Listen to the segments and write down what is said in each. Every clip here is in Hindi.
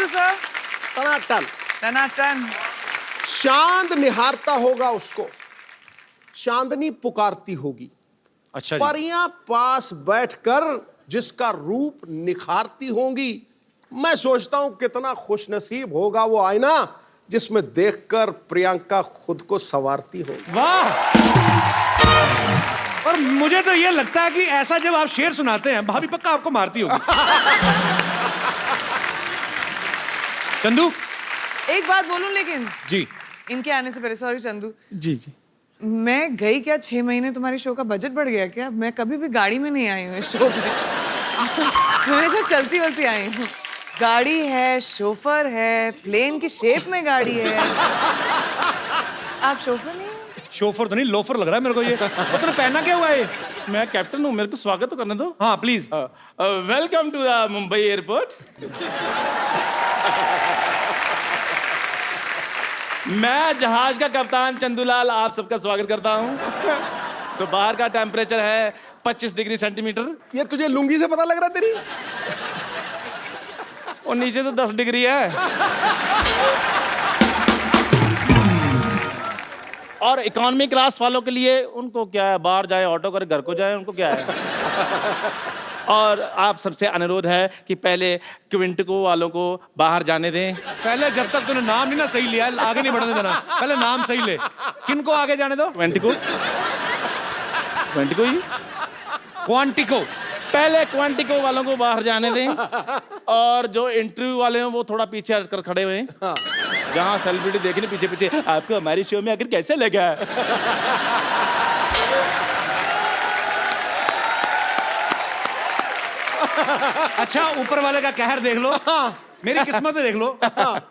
you, sir. टनाटन। टनाटन। चांद निहारता होगा उसको, चांदनी पुकारती होगी। अच्छा जी। परियां पास बैठकर जिसका रूप निखारती होंगी। मैं सोचता हूं कितना खुशनसीब होगा वो आईना जिसमें देखकर प्रियंका खुद को संवारती होगी। वाह। और मुझे तो ये लगता है कि ऐसा जब आप शेर सुनाते हैं भाभी पक्का आपको मारती होगी। चंदू। एक बात बोलूं लेकिन जी। इनके आने से पहले, सॉरी चंदू, जी जी। मैं गई क्या 6 महीने, तुम्हारे शो का बजट बढ़ गया क्या? मैं कभी भी गाड़ी में नहीं आई हूँ इस शो में। मैं हमेशा चलती वलती आई हूँ। गाड़ी है, शोफर है, प्लेन की शेप में गाड़ी है। आप शोफर नहीं? शोफर तो नहीं, लोफर लग रहा है मेरे को ये। और तूने पहना क्या हुआ है? मैं कैप्टन हूँ, मेरे को स्वागत तो करने दो। हाँ please. Welcome to the Mumbai airport. मैं जहाज का कप्तान चंदूलाल आप सबका स्वागत करता हूँ। तो बाहर का टेम्परेचर है 25 डिग्री सेंटीमीटर ये तुझे लुंगी से पता लग रहा है तेरी? और नीचे तो 10 डिग्री है। और इकोनॉमी क्लास वालों के लिए उनको क्या है, बाहर जाए ऑटो करे घर को जाए, उनको क्या है। और आप सबसे अनुरोध है कि पहले क्विंटिको वालों को बाहर जाने दें। पहले जब तक तूने नाम नहीं ना सही लिया आगे नहीं बढ़ने देना। पहले नाम सही ले। किनको आगे जाने दो? क्विंटिको, क्विंटिको ही, क्वांटिको। पहले क्वांटिको वालों को बाहर जाने दें। और जो इंटरव्यू वाले हैं वो थोड़ा पीछे हटकर खड़े हुए हैं। जहाँ सेलिब्रिटी देखने पीछे पीछे, आपको हमारी शो में आखिर कैसे लगा? अच्छा ऊपर वाले का कहर देख लो। मेरी किस्मत में देख लो।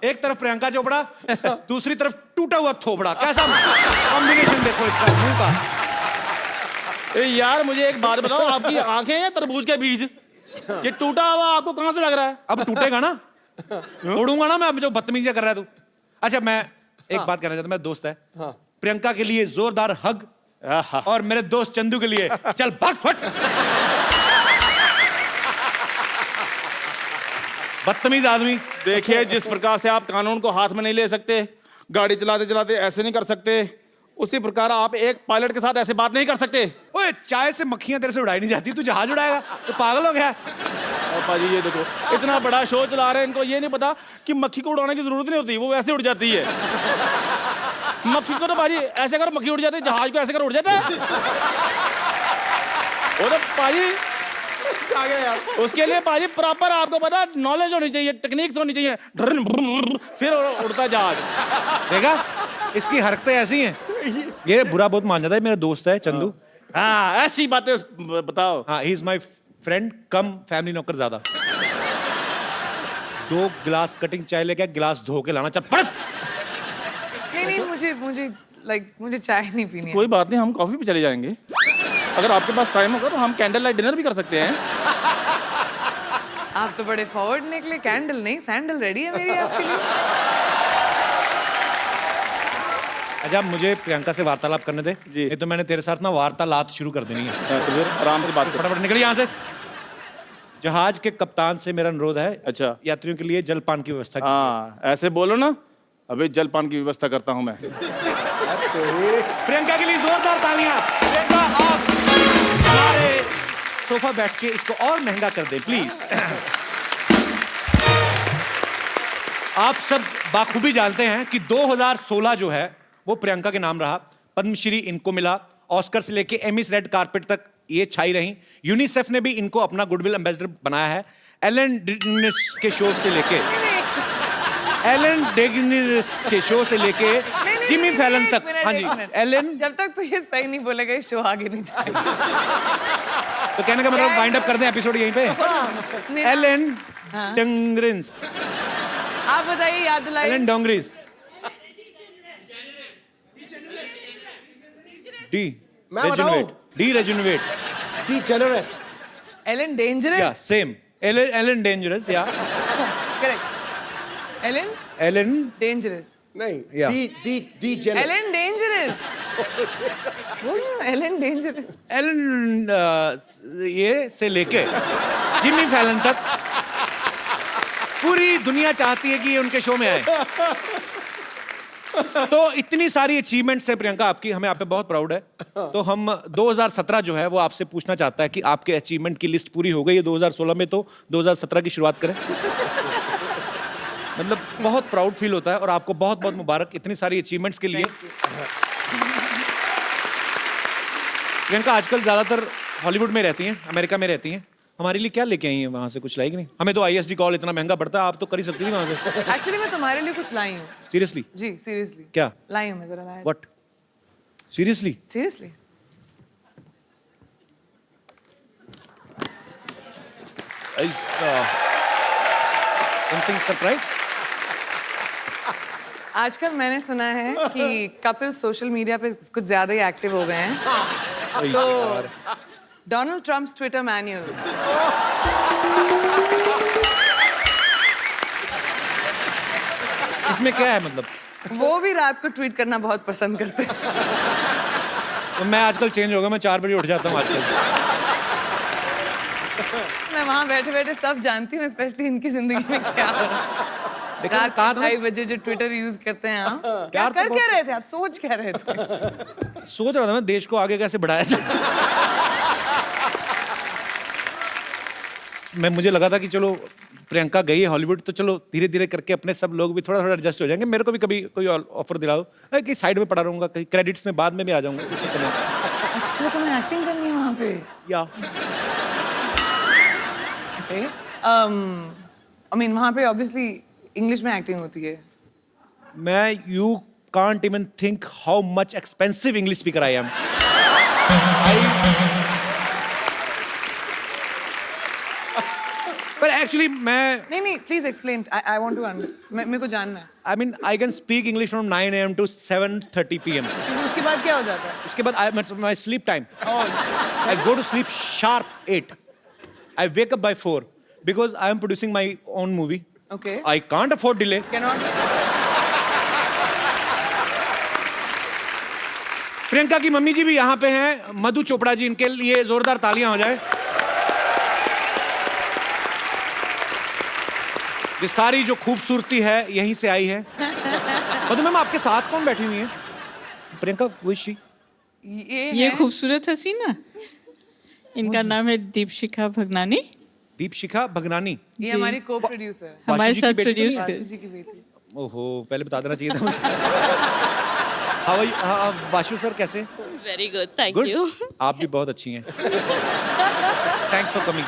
एक तरफ प्रियंका चोपड़ा, दूसरी तरफ टूटा हुआ थोबड़ा। कैसा कॉम्बिनेशन देखो इसका मुंह का। ए यार मुझे एक बात बताओ, आपकी आंखें हैं तरबूज के बीज? ये टूटा हुआ आपको कहाँ से लग रहा है? अब टूटेगा ना, तोड़ूंगा ना मैं। अब जो बदतमीजी कर रहा है तू। अच्छा मैं एक बात कहना चाहता हूं, मेरा दोस्त है। प्रियंका के लिए जोरदार हग, और मेरे दोस्त चंदू के लिए चल भाग फट। बदतमीज आदमी। देखिए जिस प्रकार से आप कानून को हाथ में नहीं ले सकते, गाड़ी चलाते चलाते ऐसे नहीं कर सकते, उसी प्रकार आप एक पायलट के साथ ऐसे बात नहीं कर सकते। ओए चाय से मक्खियां तेरे से उड़ाई नहीं जाती, तू जहाज उड़ाएगा? तो पागल हो गया। और पाजी ये देखो, इतना बड़ा शो चला रहे हैं, इनको ये नहीं पता कि मक्खी को उड़ाने की जरूरत नहीं होती, वो वैसे उड़ जाती है। मक्खी को तो पाजी ऐसे कर मक्खी उड़ जाती है, जहाज को ऐसे कर उड़ जाता है। वो तो पाजी आ गया यार। उसके लिए पाजी प्रॉपर आपको पता नॉलेज होनी चाहिए, टेक्निक्स होनी चाहिए, फिर उड़ता जहाज। देखा इसकी हरकतें ऐसी हैं। ये बुरा बहुत मान जाता है। मेरा दोस्त है चंदू। हाँ ऐसी बातें बताओ। हाँ he is my friend come family नौकर ज्यादा। 2 गिलास कटिंग चाय लेके गिलास धो के लाना। चल पड़। नहीं, मुझे चाय नहीं पीनी है। कोई बात नहीं, हम कॉफी पे चले जाएंगे। अगर आपके पास टाइम होगा तो हम कैंडल लाइट डिनर भी कर सकते हैं। आप तो बड़े फॉरवर्ड निकले। कैंडल नहीं, सैंडल रेडी है मेरी आपके लिए। अच्छा मुझे प्रियंका से वार्तालाप करने दे जी। नहीं तो मैंने तेरे साथ ना वार्तालाप शुरू कर देनी है। तो फिर आराम से बात करो। फटाफट निकल यहाँ से। जहाज के कप्तान से मेरा अनुरोध है, अच्छा यात्रियों के लिए जलपान की व्यवस्था कीजिए। हाँ ऐसे बोलो ना, अभी जलपान की व्यवस्था करता हूँ मैं। प्रियंका के लिए जोरदार तालियां। प्रियंका आप हमारे सोफा बैठ के इसको और महंगा कर दे प्लीज। आप सब बाखूबी जानते हैं कि 2016 जो है वो प्रियंका के नाम रहा। पद्मश्री इनको मिला, ऑस्कर से लेके एमिस रेड कारपेट तक ये छाई रही। यूनिसेफ ने भी इनको अपना गुडविल एम्बेसडर बनाया है। एलन डेगेनिस के शो से लेके जिमी फैलन तक। हाँ जी एलन। जब तक तू ये सही नहीं बोलेगा ये शो आगे नहीं जाएगा। तो कहने का मतलब वाइंड अप कर दें एपिसोड यहीं पे। Ellen DeGeneres. आप बताइए, याद दिलाइए। Ellen DeGeneres. डी मैं बताऊं? D rejuvenate. D generous. Ellen dangerous. या सेम। एलन डेंजरस या करेक्ट। Ellen dangerous. नहीं, या डी जेनरस। Ellen dangerous. बोलो एलन डेंजरस। एलन ये से लेके जिमी फैलन तक पूरी दुनिया चाहती है कि ये उनके शो में आए। तो इतनी सारी अचीवमेंट्स है प्रियंका आपकी, हमें आप पे बहुत प्राउड है। तो हम 2017 जो है वो आपसे पूछना चाहता है कि आपके अचीवमेंट की लिस्ट पूरी हो गई है 2016 में, तो 2017 की शुरुआत करें। मतलब बहुत प्राउड फील होता है और आपको बहुत बहुत मुबारक इतनी सारी अचीवमेंट्स के लिए। प्रियंका आजकल ज्यादातर हॉलीवुड में रहती हैं, अमेरिका में रहती हैं। हमारे लिए क्या लेके आई हैं वहां से? कुछ लाई कि नहीं? हमें तो ISD कॉल इतना महंगा पड़ता है, आप तो कर ही सकती थी वहां से। एक्चुअली मैं तुम्हारे लिए कुछ लाई हूँ। सीरियसली? जी सीरियसली। क्या लाई हूँ मैं? जरा लाया। What? Seriously? Seriously. Something surprise? आजकल मैंने सुना है कि कपिल सोशल मीडिया पे कुछ ज्यादा ही एक्टिव हो गए हैं। तो डोनाल्ड ट्रम्प्स ट्विटर मैन्यूअल, इसमें क्या है मतलब? वो भी रात को ट्वीट करना बहुत पसंद करते हैं। तो मैं आजकल चेंज हो गया, मैं 4 बजे उठ जाता हूँ आजकल। मैं वहां बैठे बैठे सब जानती हूँ, स्पेशली इनकी जिंदगी में क्या हो रहा है। देखो, रात कहा के था 2:30 बजे जो ट्विटर यूज करते हैं आप, क्या प्यार तो कर क्या बहुत- रहे थे आप? सोच क्या रहे थे? सोच रहा था मैं देश को आगे कैसे बढ़ाया जाए। मुझे लगा था कि चलो प्रियंका गई है हॉलीवुड, तो चलो धीरे धीरे करके अपने सब लोग भी थोड़ा थोड़ा एडजस्ट हो जाएंगे। मेरे को भी कभी कोई ऑफर दिलाओ कि साइड में पड़ा रहूंगा, कहीं क्रेडिट्स में बाद में भी आ जाऊंगा। कुछ नहीं करना। अच्छा तुम्हें एक्टिंग करनी है वहां पे? या आई मीन वहां पे ऑब्वियसली इंग्लिश में एक्टिंग होती है। You can't even think how much expensive English speaker I am. पर एक्चुअली मैं नहीं please explain, I want to मेरे को जानना है। I can speak English from 9 AM to 7:30 PM. क्योंकि उसके बाद क्या हो जाता है? उसके बाद my sleep time. Oh, I go to sleep sharp 8. I wake up by 4 because I am producing my own movie. okay. I can't afford delay. Cannot. Priyanka की मम्मी जी भी यहाँ पे हैं, मधु चोपड़ा जी, इनके लिए जोरदार तालियां हो जाए। ये सारी जो खूबसूरती है यहीं से आई है। मधु मैम आपके साथ कौन बैठी हुई है? प्रियंका विशी। ये खूबसूरत हसीना, इनका नाम है दीपशिखा भगनानी। दीपशिखा भगनानी, ये हमारी को प्रोड्यूसर है। हमारे वाशु जी की साथ बेटी तो नहीं प्रोड्यूस है? आशु कर। जी की बेटी। ओहो, पहले बता देना चाहिए था मुझे। How are you? Vashu sir कैसे? Very good, thank Good? you. आप भी बहुत अच्छी हैं। Thanks for coming.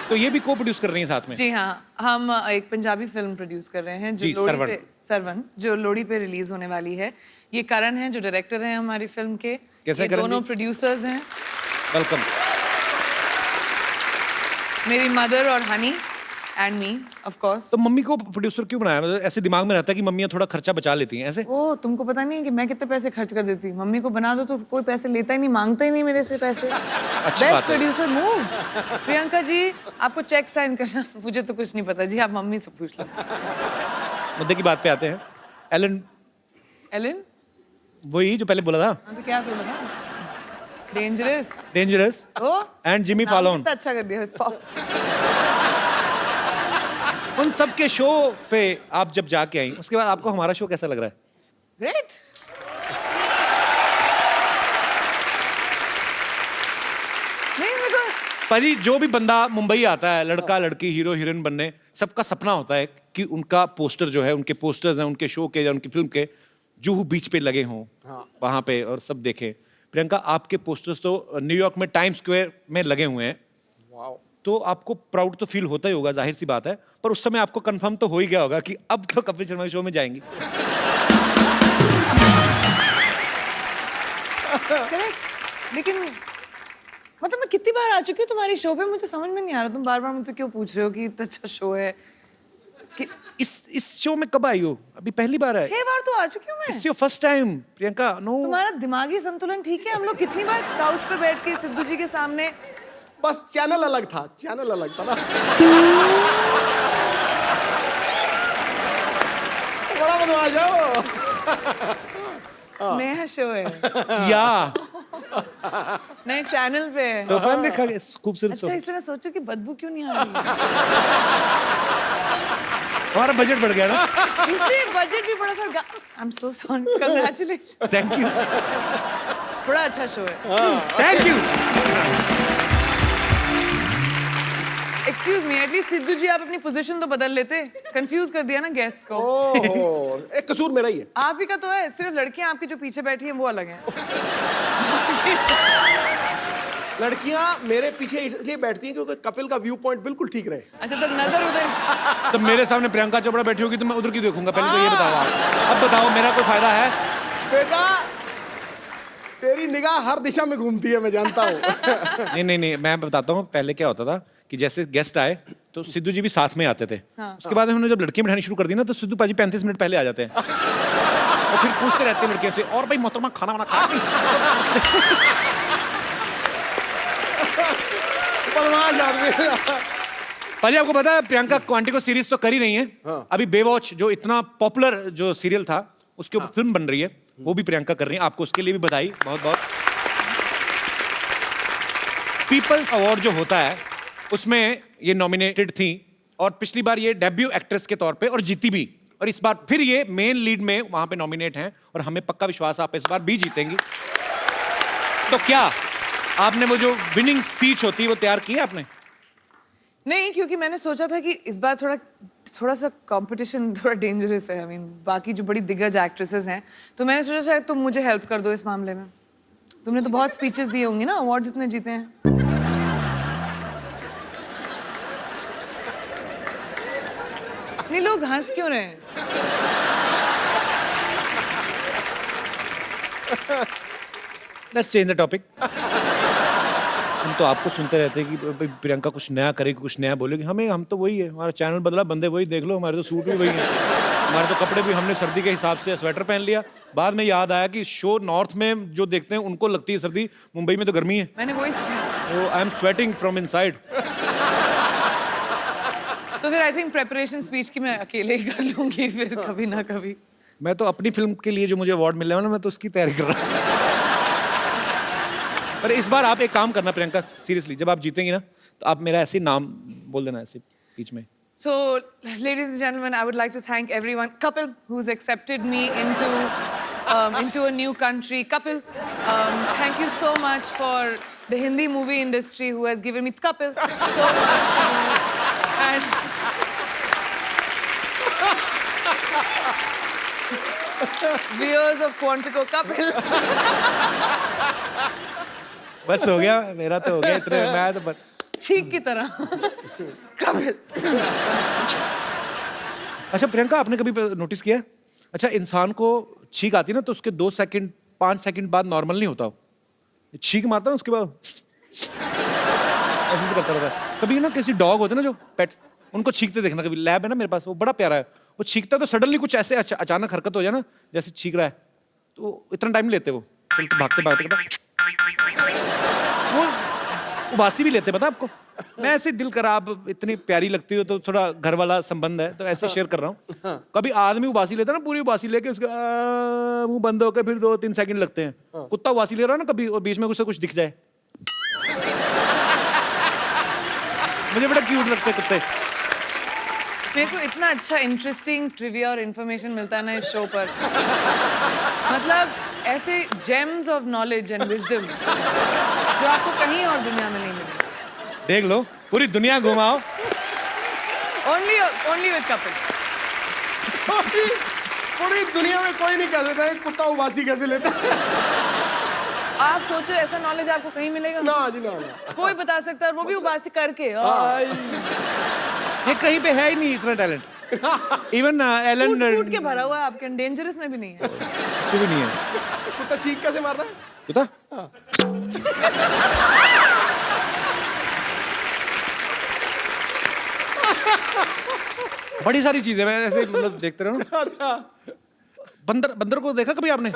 तो ये भी को प्रोड्यूस कर रही हैं साथ में? जी हाँ, हम एक पंजाबी फिल्म प्रोड्यूस कर रहे हैं जो जी, लोहड़ी सरवन। पे सरवन जो लोहड़ी पे रिलीज होने वाली है। ये करण हैं जो डायरेक्टर हैं हमारी फिल्म के। कैसे ये करण दोनों जी? प्रोड्यूसर्स हैं, वेलकम। मेरी मदर और honey and me of course. तो मम्मी को प्रोड्यूसर क्यों बनाया? मतलब ऐसे दिमाग में रहता है कि मम्मियाँ थोड़ा खर्चा बचा लेती हैं ऐसे? ओ तुमको पता नहीं है कि मैं कितने पैसे खर्च कर देती हूँ? मम्मी को बना दो तो कोई पैसे लेता ही नहीं, मांगता ही नहीं मेरे से पैसे। अच्छी बेस्ट बात है। Producer move. प्रियंका जी आपको चेक साइन करना, मुझे तो कुछ नहीं पता जी, आप मम्मी से पूछ लो। मुद्दे की बात पे आते हैं। एलन, एलिन वही जो पहले बोला था, हाँ तो क्या बोला था? Dangerous. Dangerous oh and Jimmy नाम फॉलोन। कितना अच्छा कर दिया। उन सब के शो पे आप जब जाके आई, उसके बाद आपको हमारा शो कैसा लग रहा है? ग्रेट। नहीं मेरे को पाजी, जो भी बंदा मुंबई आता है, लड़का लड़की, हीरो हीरोइन बनने, सबका सपना होता है कि उनका पोस्टर जो है, उनके पोस्टर्स हैं उनके शो के या उनकी फिल्म के, जुहू बीच पे लगे हों वहां पे और सब देखें। प्रियंका आपके पोस्टर्स तो न्यूयॉर्क में टाइम स्क्वायर में लगे हुए हैं। तो आपको प्राउड तो फील होता ही होगा, जाहिर सी बात है, पर उस समय आपको कंफर्म तो हो ही गया होगा कि अब तो कपिल शर्मा शो में जाएंगी। करेक्ट। लेकिन मतलब मैं कितनी बार आ चुकी हूँ तुम्हारी शो पे, मुझे समझ में नहीं आ रहा तुम बार बार मुझसे क्यों पूछ रहे हो कि इतना अच्छा शो है। इस शो में कब आई हो? अभी पहली बार है? 6 बार तो आ चुकी हूँ मैं। It's your first time Priyanka. No, तुम्हारा दिमागी संतुलन ठीक है? हम लोग कितनी बार काउच पे बैठ के सिद्धू जी के सामने। बस चैनल अलग था, चैनल अलग था ना। बड़ा बदमाश हो। नया शो है, या नए चैनल पे है। तो फैन देखा खूबसूरत अच्छा शो। इसलिए मैं सोचू कि बदबू क्यों नहीं आ रही है। हमारा बजट बढ़ गया ना। इसलिए बजट भी बड़ा था। I am so sorry, congratulation. Thank you, बड़ा अच्छा शो है। Thank you. Excuse me, at least Sidhu ji आप अपनी पोजीशन तो बदल लेते। कंफ्यूज कर दिया ना गेस्ट को। ओहो, एक कसूर मेरा ही है। आप ही का तो है, सिर्फ लड़कियां आपकी जो पीछे बैठी हैं वो अलग हैं। लड़कियां मेरे पीछे इसलिए बैठती हैं क्योंकि कपिल का व्यू पॉइंट बिल्कुल ठीक रहे। अच्छा, तो नजर उधर। तो मेरे सामने प्रियंका चोपड़ा बैठी होगी तो मैं उधर की देखूंगा। पहले तो ये बताओ आप। अब बताओ मेरा कोई फायदा है? बेटा, तेरी निगाह हर दिशा में घूमती है, मैं जानता हूँ। नहीं, मैं बताता हूँ। पहले क्या होता था कि जैसे गेस्ट आए तो सिद्धू जी भी साथ में आते थे। उसके बाद हमने जब लड़कियां बिठानी शुरू कर दी ना, तो सिद्धू पाजी 35 मिनट पहले आ जाते हैं और फिर पूछते रहते हैं लड़कियों से, और भाई मोहतरमा खाना वाना खा ली? बदमाश आदमी। पाजी आपको पता है प्रियंका क्वांटिको सीरीज तो कर ही नहीं है। अभी बेवॉच जो इतना पॉपुलर जो सीरियल था उसके ऊपर फिल्म बन रही है, वो भी प्रियंका कर रही है। आपको उसके लिए भी बधाई, बहुत बहुत। पीपल्स अवार्ड जो होता है उसमें ये नॉमिनेटेड थी और पिछली बार ये डेब्यू एक्ट्रेस के तौर पे और जीती भी, और इस बार फिर ये मेन लीड में वहां पे नॉमिनेट हैं और हमें पक्का विश्वास है आप इस बार भी जीतेंगी। तो क्या आपने वो जो विनिंग स्पीच होती है वो तैयार की है आपने? नहीं, क्योंकि मैंने सोचा था कि इस बार थोड़ा सा कंपटीशन थोड़ा डेंजरस है। आई मीन बाकी जो बड़ी दिग्गज एक्ट्रेसेस हैं, तो मैंने सोचा शायद तुम मुझे हेल्प कर दो इस मामले में। तुमने तो बहुत स्पीचेस दिए होंगी ना, अवार्ड्स इतने जीते हैं। नहीं, लोग हंस क्यों रहे हैं? Let's change the topic. हम तो आपको सुनते रहते हैं कि भाई प्रियंका कुछ नया करेगी, कुछ नया बोलेगी। हम तो वही है, हमारा चैनल बदला, बंदे वही देख लो। हमारे तो सूट भी वही है, हमारे तो कपड़े भी हमने सर्दी के हिसाब से स्वेटर पहन लिया। बाद में याद आया कि शो नॉर्थ में जो देखते हैं उनको लगती है सर्दी, मुंबई में तो गर्मी है। मैंने वही I am sweating from inside. तो फिर आई थिंक प्रेपरेशन स्पीच की मैं अकेले ही कर लूंगी फिर कभी ना कभी। मैं तो अपनी फिल्म के लिए जो मुझे अवार्ड मिलने वाला, मैं तो उसकी तैयारी कर रहा हूँ। पर इस बार आप एक काम करना प्रियंका, सीरियसली, जब आप जीतेंगी ना तो आप मेरा ऐसे नाम बोल देना ऐसे बीच में। So, ladies and gentlemen, I would like to thank everyone. Kapil, who's accepted me into a new country. Kapil, thank you so much for the Hindi movie industry who has given me Kapil so much to do. And viewers of Quantico, Kapil. बस हो गया, मेरा तो हो गया इतने। मैं तो ठीक की तरह कपिल। अच्छा प्रियंका, आपने कभी नोटिस किया है, अच्छा इंसान को छींक आती है ना तो उसके 2 सेकंड 5 सेकंड बाद नॉर्मल नहीं होता। छींक मारता ना उसके बाद ऐसे करता रहता है। कभी ना किसी डॉग होते ना जो पेट्स, उनको छींकते देखना। कभी लैब है ना मेरे पास, वो बड़ा प्यारा है, वो छींकता तो सडनली कुछ ऐसे अचानक हरकत हो जाए ना, जैसे छींक रहा है, तो इतना टाइम लेते वो, चलते भागते भागते वो उबासी भी लेते, पता आपको। मैं ऐसे दिल करा, आप इतनी प्यारी लगती हो तो थोड़ा घर वाला संबंध है तो ऐसे शेयर कर रहा हूँ। कभी आदमी उबासी लेता है ना, पूरी उबासी लेके उसका मुंह बंद होकर फिर 2-3 सेकंड लगते हैं। कुत्ता उबासी ले रहा है ना कभी, और बीच में कुछ दिख जाए, मुझे बड़ा क्यूट लगते हैं कुत्ते। मेरे को इतना अच्छा इंटरेस्टिंग ट्रिविया और इन्फॉर्मेशन मिलता है ना इस शो पर। मतलब ऐसे James of knowledge and wisdom जो आपको कहीं और दुनिया में नहीं मिलेगी। देख लो, पूरी दुनिया घुमाओ। Only with Kapil. पूरी दुनिया में कोई नहीं कह सकता है कुत्ता उबासी कैसे लेता है। आप सोचो ऐसा नॉलेज आपको कहीं मिलेगा? ना जी ना। कोई बता सकता है, वो भी उबासी करके। ये कहीं पे है ही नहीं इतना टैलेंट। इवन एलन कूट के भरा हुआ है आपके, डेंजरस में भी नहीं है। उसमें भी नहीं है। कुत्ता चीख कैसे मार रहा है? कुत्ता बड़ी सारी चीजें मैं ऐसे मतलब देखते रहो ना। बंदर को देखा कभी आपने?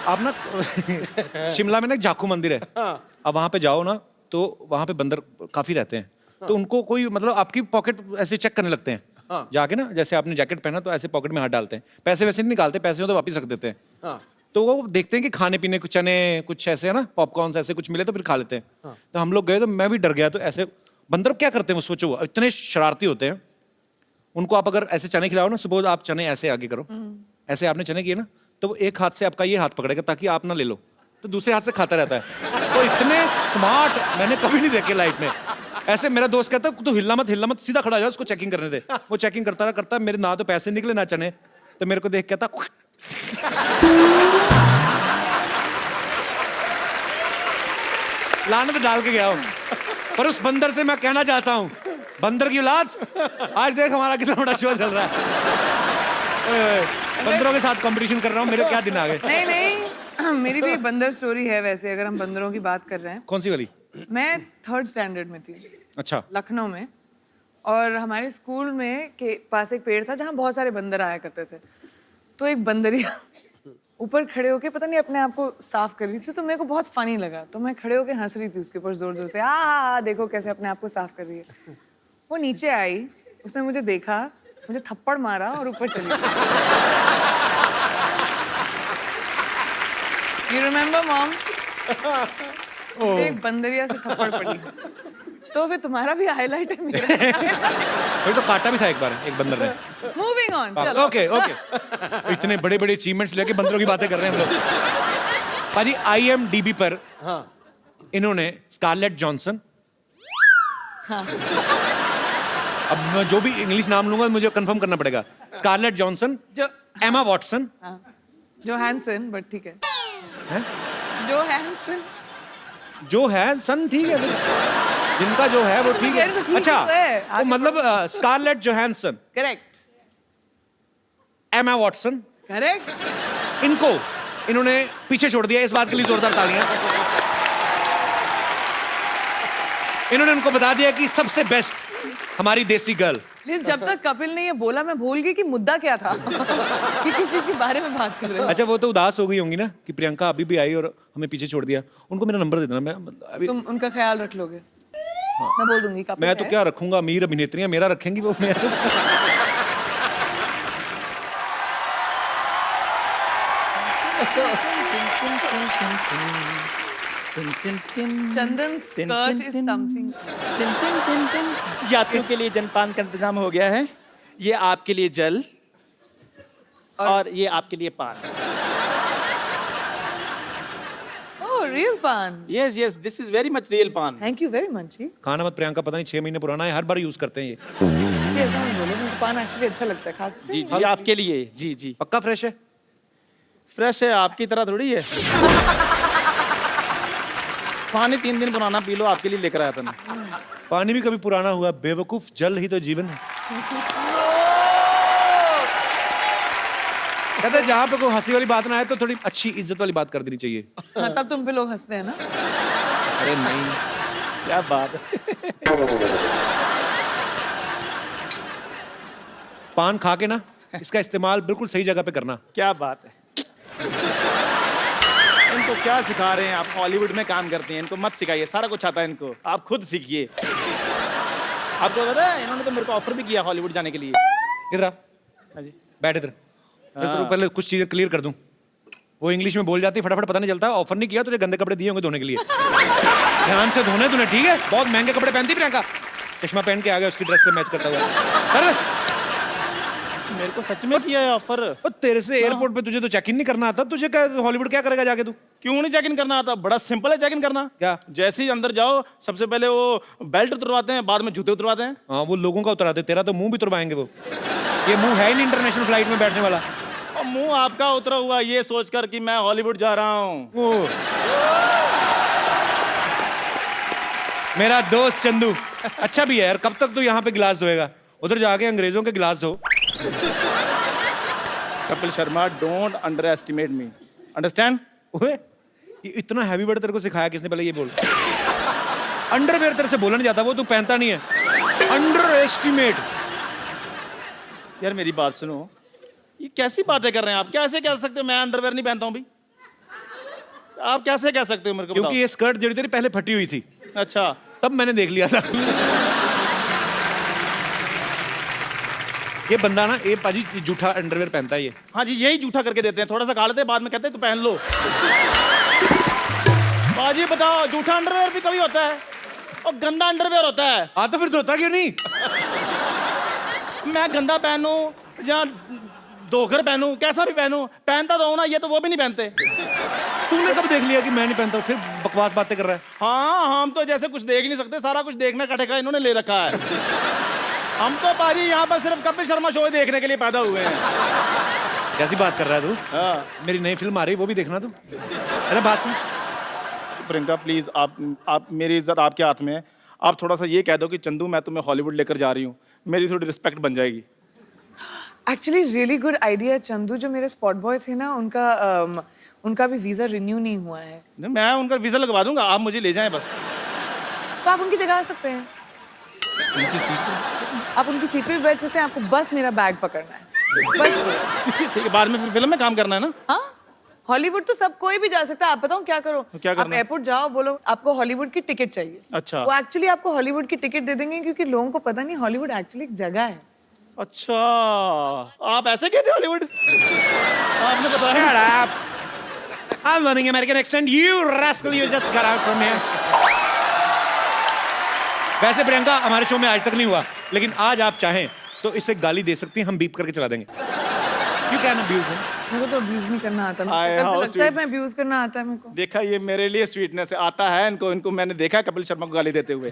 आप ना शिमला में ना एक जाखू मंदिर है, अब वहां पे जाओ ना तो वहां पे बंदर काफी रहते हैं। तो उनको कोई मतलब आपकी पॉकेट ऐसे चेक करने लगते हैं जाके ना, जैसे आपने जैकेट पहना तो ऐसे पॉकेट में हाथ डालते हैं, पैसे वैसे नहीं निकालते, पैसे हो तो वापस रख देते हैं। तो वो देखते हैं कि खाने पीने कुछ चने कुछ ऐसे है ना, पॉपकॉर्न ऐसे कुछ मिले तो फिर खा लेते हैं। तो हम लोग गए तो मैं भी डर गया। तो ऐसे बंदर क्या करते हैं वो सोचो, इतने शरारती होते हैं। उनको आप अगर ऐसे चने खिलाओ ना, सपोज आप चने ऐसे आगे करो, ऐसे आपने चने किए ना, तो वो एक हाथ से आपका ये हाथ पकड़ेगा ताकि आप ना ले लो, तो दूसरे हाथ से खाता रहता है। तो इतने स्मार्ट मैंने कभी नहीं देखे लाइफ में। ऐसे मेरा दोस्त कहता है तू हिलना मत, सीधा खड़ा हो जा, उसको चेकिंग करने दे। वो चेकिंग करता मेरे ना तो पैसे निकले ना चने, तो मेरे को देख कहता लानत डाल के गया हूं। पर उस बंदर से मैं कहना चाहता हूं, बंदर की औलाद, आज देख हमारा कितना बड़ा शो चल रहा है। बंदरों के साथ कंपटीशन कर रहा हूं, मेरे क्या दिन आ गए। नहीं मेरी भी एक बंदर स्टोरी है। वैसे अगर हम बंदरों की बात कर रहे हैं, कौन सी वाली? मैं 3rd स्टैंडर्ड में थी, अच्छा। लखनऊ में, और हमारे स्कूल में के पास एक पेड़ था जहाँ बहुत सारे बंदर आया करते थे। तो एक बंदरिया ऊपर खड़े होके पता नहीं अपने आप को साफ कर रही थी, तो मेरे को बहुत फनी लगा, तो मैं खड़े होके हंस रही थी उसके ऊपर जोर जोर से, देखो कैसे अपने आप को साफ कर रही है। वो नीचे आई, उसने मुझे देखा, मुझे थप्पड़ मारा और ऊपर चली गई। You remember, mom? एक बंदरिया से थप्पड़ पड़ी। तो फिर तुम्हारा भी हाईलाइट है, मेरा वही तो काटा भी था एक बार एक बंदर ने। मूविंग ऑन, चलो। ओके इतने बड़े बड़े अचीवमेंट्स लेके बंदरों की बातें कर रहे हैं हम लोग। पाजी IMDb पर इन्होंने स्कारलेट जॉनसन, अब मैं जो भी इंग्लिश नाम लूंगा मुझे कंफर्म करना पड़ेगा। Scarlett Johnson, Emma Watson, Johansson, but ठीक है, जो है सन, ठीक है, जिनका जो है वो ठीक है। अच्छा, वो मतलब Scarlett Johansson, correct, Emma Watson, correct, इन्होंने पीछे छोड़ दिया। इस बात के लिए जोरदार तालियां। इन्होंने उनको बता दिया कि सबसे बेस्ट हमारी देसी गर्ल। लेकिन जब तक कपिल ने ये बोला, मैं भूल गई कि मुद्दा क्या था। कि किस चीज के बारे में बात कर रहे हैं। अच्छा, वो तो उदास हो गई होंगी ना कि प्रियंका अभी भी आई और हमें पीछे छोड़ दिया। उनको मेरा नंबर दे देना, मैं अभी तुम उनका ख्याल रख लोगे। मैं बोल दूंगी कपिल मैं तो क्या रखूंगा, अमीर अभिनेत्रियां मेरा रखेंगी वो। मेरा चंदन स्कर्ट इज समथिंग। यात्रियों के लिए जलपान का इंतजाम हो गया है। ये आपके लिए जल और ये आपके लिए पान। ओह, रियल पान। Yes yes, this is very much real पान। थैंक यू वेरी मच जी। खाना मत प्रियंका, पता नहीं 6 महीने पुराना है, हर बार यूज करते हैं ये। जी ऐसा नहीं बोलो, मुझे पान एक्चुअली अच्छा लगता है, खा सकते जी जी, आपके लिए। जी जी, पक्का फ्रेश है? फ्रेश है, आपकी तरह थोड़ी है। पानी 3 दिन पुराना पी लो, आपके लिए लेकर आया था मैं। पानी भी कभी पुराना हुआ? बेवकूफ, जल ही तो जीवन है। कहते हैं जहाँ पे कोई हंसी वाली बात ना आए तो थोड़ी अच्छी इज्जत वाली बात कर देनी चाहिए। हाँ, तब तुम पे लोग हंसते हैं ना। अरे नहीं, क्या बात है। पान खा के ना इसका इस्तेमाल बिल्कुल सही जगह पे करना। क्या बात है। इनको क्या सिखा रहे हैं आप? हॉलीवुड में काम करते हैं, इनको मत सिखाइए, सारा कुछ आता है इनको, आप खुद सीखिए। आपको पता है इन्होंने तो मेरे को ऑफर भी किया हॉलीवुड जाने के लिए। इधर आ, हाँ जी, बैठ इधर। तो पहले कुछ चीजें क्लियर कर दूं। वो इंग्लिश में बोल जाती, फटाफट पता नहीं चलता। ऑफर नहीं किया, तुझे गंदे कपड़े दिए होंगे धोने के लिए। ध्यान से धोने तूने, ठीक है? बहुत महंगे कपड़े पहनती प्रियंका। चश्मा पहन के आ गया उसकी ड्रेस से मैच करता हुआ। अरे मेरे को सच में किया है ऑफर। तेरे से एयरपोर्ट पे तुझे तो चेक इन नहीं करना आता, तुझे क्या हॉलीवुड क्या करेगा जाके तू? क्यों नहीं चेक इन करना आता? बड़ा सिंपल है चेक इन करना। क्या? जैसे ही अंदर जाओ, सबसे पहले वो बेल्ट उतरवाते हैं, बाद में जूते उतरवाते हैं। हाँ, वो लोगों का उतराते, तेरा तो मुंह भी उतरवाएंगे वो। ये मुंह है ही नहीं इंटरनेशनल फ्लाइट में बैठने वाला। और मुंह आपका उतरा हुआ ये सोचकर कि मैं हॉलीवुड जा रहा हूँ। मेरा दोस्त चंदू अच्छा भी है यार। कब तक तू यहाँ पे गिलास धोएगा? उधर जाके अंग्रेजों के गिलास धो। Kapil Sharma, don't under estimate me, understand? ओए, ये इतना हैवी वर्ड तेरे को सिखाया किसने? पहले ये बोल। अंडरवेयर तेरे से बोला नहीं जाता, वो तू पहनता नहीं है। Under estimate. यार मेरी बात सुनो, ये कैसी बातें कर रहे हैं आप? कैसे कह सकते हो मैं अंडरवेयर नहीं पहनता हूँ भाई? आप कैसे कह सकते हो मेरे को? क्योंकि ये स्कर्ट जो तेरी पहले फटी हुई थी। अच्छा, तब मैंने देख लिया था। ये बंदा ना, ये पाजी जूठा अंडरवेयर पहनता है ये। हाँ जी, यही जूठा करके देते हैं, थोड़ा सा खा लेते हैं, बाद में कहते हैं तो पहन लो। पाजी बताओ, जूठा अंडरवेयर भी कभी होता है और गंदा अंडरवेयर होता है। हाँ, तो फिर धोता क्यों नहीं? मैं गंदा पहनूं या धोकर पहनूं, कैसा भी पहनूं, पहनता तो हूं ना, ये तो वो भी नहीं पहनते। तूने कब देख लिया कि मैं नहीं पहनता हूँ? फिर बकवास बातें कर रहा है। हाँ, हम तो जैसे कुछ देख नहीं सकते, सारा कुछ देखने का ठेका इन्होंने ले रखा है। हम तो पाजी यहाँ पर सिर्फ कपिल शर्मा शो देखने के लिए पैदा हुए हैं। कैसी बात कर रहा है तू? हाँ। मेरी नई फिल्म आ रही है, वो भी देखना तू। अरे बात सुन। प्रियंका प्लीज, आप मेरी इज्जत आपके हाथ में है। आप थोड़ा सा ये कह दो कि चंदू मैं तुम्हें हॉलीवुड लेकर जा रही हूँ, मेरी थोड़ी रिस्पेक्ट बन जाएगी। Actually really good idea Chandu. जो मेरे स्पॉट बॉय थे ना, उनका भी वीजा रिन्यू नहीं हुआ है। नहीं, मैं उनका वीजा लगवा दूंगा, आप मुझे ले जाएं बस। तो आप उनकी जगह आ सकते हैं। आप उनकी सीट पे भी बैठ सकते हैं। आपको बस मेरा बैग पकड़ना है, बस। ठीक है, बाद में फिर फिल्म में काम करना है ना। हाँ, हॉलीवुड तो सब कोई भी जा सकता है। आप बताओ क्या करो? क्या करना आप है? एयरपोर्ट जाओ, बोलो आपको हॉलीवुड की टिकट चाहिए। अच्छा। वो एक्चुअली आपको हॉलीवुड की टिकट दे देंगे, क्योंकि लोगों को पता नहीं हॉलीवुड एक्चुअली एक जगह है। अच्छा, आप ऐसे कहते हो हॉलीवुड? आपने बताया। Shut up. I'm learning American accent. You rascal, you just got out from here. वैसे प्रियंका हमारे शो में आज तक नहीं हुआ, लेकिन आज आप चाहें तो इसे गाली दे सकती हैं, हम बीप करके चला देंगे। You can abuse him. मेरे को तो अब्यूज नहीं करना आता। आए, मुझे how लगता है sweet. मैं अब्यूज करना आता है मेरे को। देखा, ये मेरे लिए स्वीटनेस आता है। इनको मैंने देखा है कपिल शर्मा को गाली देते हुए।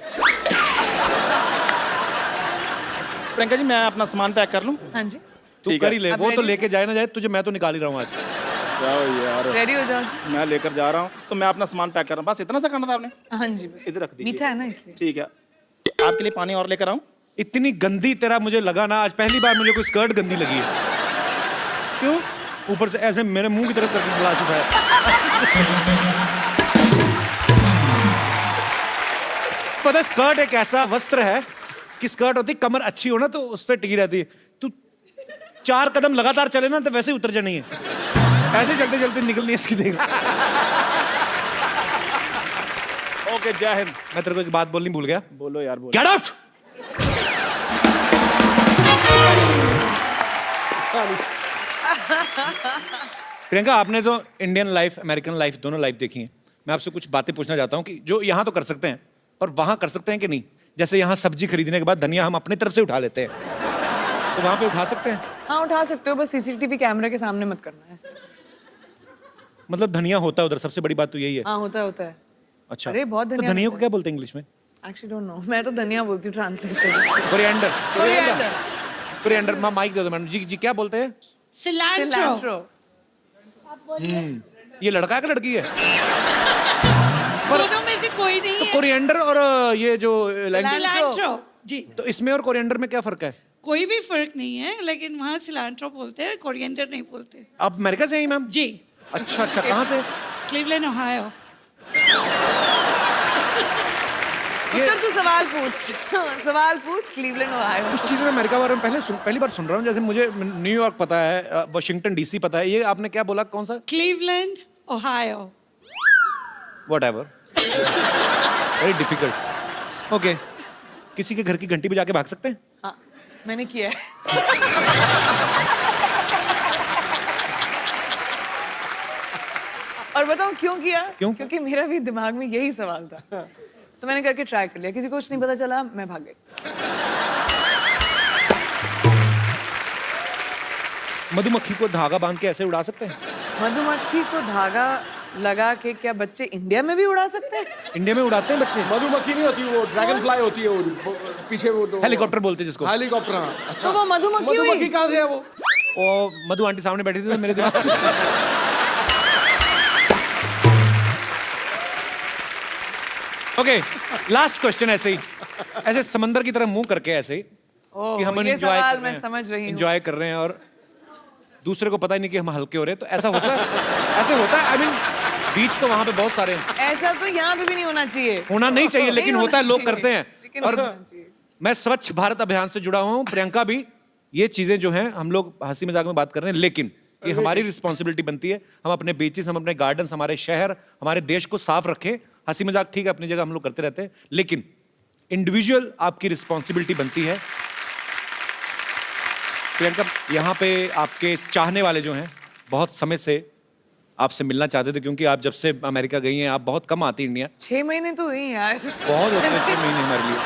प्रियंका जी, मैं अपना सामान पैक कर लूं? हाँ जी, तू ठीक कर है। ही ले, अब वो तो ready? लेके जाए ना जाए, तुझे मैं तो निकाल ही रहा हूँ आज। जाओ यार, रेडी हो जाओ जी। मैं लेकर जा रहा हूँ, तो मैं अपना सामान पैक कर रहा हूँ। बस इतना सा करना था आपने? हाँ जी, बस इधर रख दीजिए। मीठा है ना इसलिए। ठीक है, आपके लिए पानी और लेकर आऊं? इतनी गंदी तेरा मुझे लगा ना, आज पहली बार मुझे कोई स्कर्ट गंदी लगी है। क्यों? ऊपर से ऐसे मेरे मुंह की तरफ करके गिलास उठाया। पता है, स्कर्ट एक ऐसा वस्त्र है कि स्कर्ट होती, कमर अच्छी हो ना तो उस पर टिकी रहती है। तू 4 कदम लगातार चले ना तो वैसे ही उतर जानी है। ऐसे चलते चलते निकलनी है इसकी, देख। ओके, जय हिंद। मैं तेरे को एक बात बोलनी भूल गया। बोलो यार, बोलो। Get out. प्रियंका, आपने तो इंडियन लाइफ, अमेरिकन लाइफ, दोनों लाइफ देखी है। मैं आपसे कुछ बातें पूछना चाहता हूँ कि जो यहाँ तो कर सकते हैं और वहाँ कर सकते हैं कि नहीं। जैसे यहाँ सब्जी खरीदने के बाद धनिया हम अपनी तरफ से उठा लेते हैं, तो वहाँ पे उठा सकते हैं? हाँ, उठा सकते हो, बस सीसीटीवी कैमरे के सामने मत करना है। मतलब धनिया होता है उधर, सबसे बड़ी बात तो यही है। हाँ, होता है, होता है। अच्छा, अरे, बहुत तो धनिया धनिया को होता क्या बोलते हैं इंग्लिश में? एक्चुअली डोंट नो, मैं तो धनिया बोलती हूँ ट्रांसलेट करके। कोरिएंडर। कोरिएंडर। कोरिएंडर। माइक दे दो मैडम जी। जी क्या बोलते हैं? सिलैंट्रो। ये लड़का है कि लड़की है? दोनों में से कोई नहीं तो है। कोरिएंडर और ये जो सिलांट्रो जी, तो इसमें और कोरिएंडर में क्या फर्क है? कोई भी फर्क नहीं है, लेकिन वहाँ सिलांट्रो बोलते हैं, कोरिएंडर नहीं बोलते। आप अमेरिका से हैं मैम? जी, अच्छा अच्छा, कहाँ से? Cleveland, Ohio. उत्तर तू सवाल पूछ। सवाल पूछ। Cleveland, Ohio. कुछ चीज़ें मैं अमेरिका के बारे में पहली बार सुन रहा हूँ। जैसे मुझे न्यूयॉर्क पता है, वाशिंगटन डीसी पता है, ये आपने क्या बोला, कौन सा? Cleveland, Ohio. Whatever, very difficult. Okay, किसी के घर की घंटी बजा के भाग सकते हैं? हाँ, मैंने किया है। और बताऊं क्यों किया? क्यों? क्योंकि मेरा भी दिमाग में यही सवाल था, तो मैंने करके ट्राई कर लिया। किसी को कुछ नहीं पता चला, मैं भाग गई। मधुमक्खी को धागा बांध के ऐसे उड़ा सकते हैं? मधुमक्खी को धागा लगा के क्या बच्चे इंडिया में भी उड़ा सकते हैं? इंडिया में उड़ाते हैं बच्चे। मधुमक्खी नहीं होती, वो ड्रैगन फ्लाई होती है, वो पीछे वो तो हेलीकॉप्टर बोलते हैं जिसको। हेलीकॉप्टर। हाँ, तो वो मधुमक्खी हुई। मधुमक्खी कहाँ से है वो? ओ, मधु आंटी सामने बैठी थी तो मेरे दिमाग। ओके, लास्ट क्वेश्चन ऐसे ही, ऐसे समंदर की तरह मुंह करके ऐसे ही कि हम ये एंजॉय सवाल मैं समझ रही हूँ। एंजॉय कर रहे हैं और दूसरे को पता ही नहीं कि हम हल्के हो रहे हैं, तो ऐसा होता है? ऐसे होता है? आई मीन बीच तो वहां पे बहुत सारे हैं। ऐसा तो यहाँ पे भी नहीं होना चाहिए। होना नहीं चाहिए, लेकिन नहीं होता है, होना लोग चाहिए, करते हैं। लेकिन और होना चाहिए। मैं स्वच्छ भारत अभियान से जुड़ा हुआ हूँ, प्रियंका भी। ये चीजें जो हैं हम लोग हंसी मजाक में बात कर रहे हैं, लेकिन ये हमारी रिस्पॉन्सिबिलिटी बनती है। हम अपने बीचेस, हम अपने गार्डन्स, हमारे शहर, हमारे देश को साफ रखें। हंसी मजाक ठीक है, अपनी जगह हम लोग करते रहते हैं, लेकिन इंडिविजुअल आपकी रिस्पॉन्सिबिलिटी बनती है। प्रियंका, यहाँ पे आपके चाहने वाले जो हैं बहुत समय से आपसे मिलना चाहते थे, क्योंकि आप जब से अमेरिका गई हैं, आप बहुत कम आती इंडिया। 6 महीने तो हुई यार। बहुत होते हैं 6 महीने हमारे लिए।